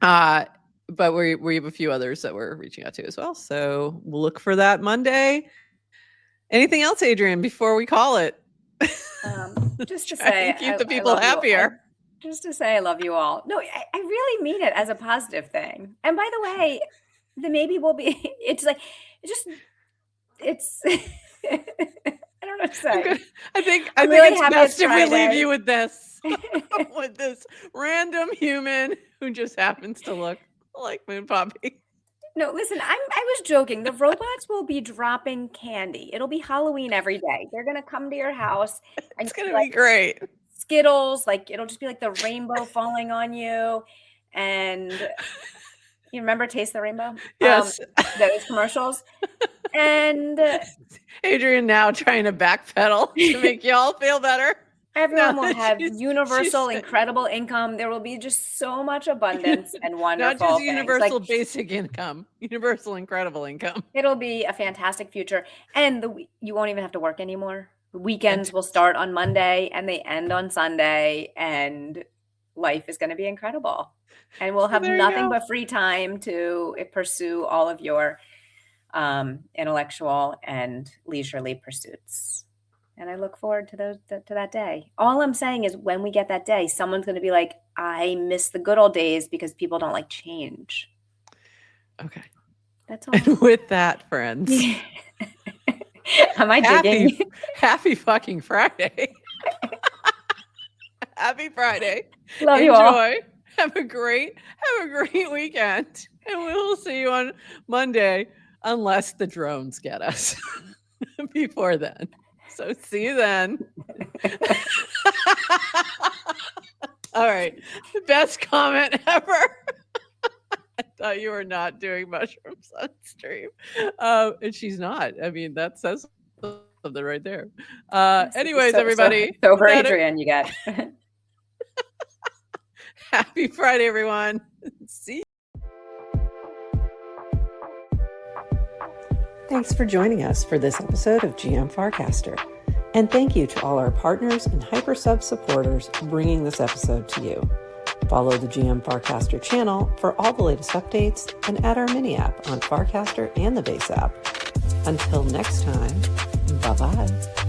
But we have a few others that we're reaching out to as well. So we'll look for that Monday. Anything else, Adrienne, before we call it? Just to say, keep the people happier. Just to say, I love you all. No, I really mean it as a positive thing. And by the way, the maybe will be. It's like, it's. I don't know what to say. I think it's best if we leave you with this, with this random human who just happens to look like Moon Poppy. No, listen, I was joking. The robots will be dropping candy. It'll be Halloween every day. They're going to come to your house. And it's going to be great. Skittles, it'll just be like the rainbow falling on you. And you remember Taste the Rainbow? Yes. Those commercials. And Adrian now trying to backpedal to make y'all feel better. Everyone will have universal, incredible income. There will be just so much abundance and wonderful Not just things. universal basic income, universal incredible income. It'll be a fantastic future. And you won't even have to work anymore. The weekends will start on Monday and they end on Sunday. And life is going to be incredible. And we'll have nothing but free time to pursue all of your intellectual and leisurely pursuits. And I look forward to that day. All I'm saying is when we get that day, someone's going to be like, I miss the good old days because people don't like change. Okay. That's all. And with that, friends. Am I digging? Happy fucking Friday. Happy Friday. Love you all. Enjoy. Have a great weekend. And we will see you on Monday, unless the drones get us before then. So see you then. All right. The best comment ever. I thought you were not doing mushrooms on stream. And she's not. I mean, that says something right there. Anyways, everybody. So for Adrian, you got. Happy Friday, everyone. See you. Thanks for joining us for this episode of GM Farcaster. And thank you to all our partners and HyperSub supporters bringing this episode to you. Follow the GM Farcaster channel for all the latest updates and add our mini app on Farcaster and the base app. Until next time, bye-bye.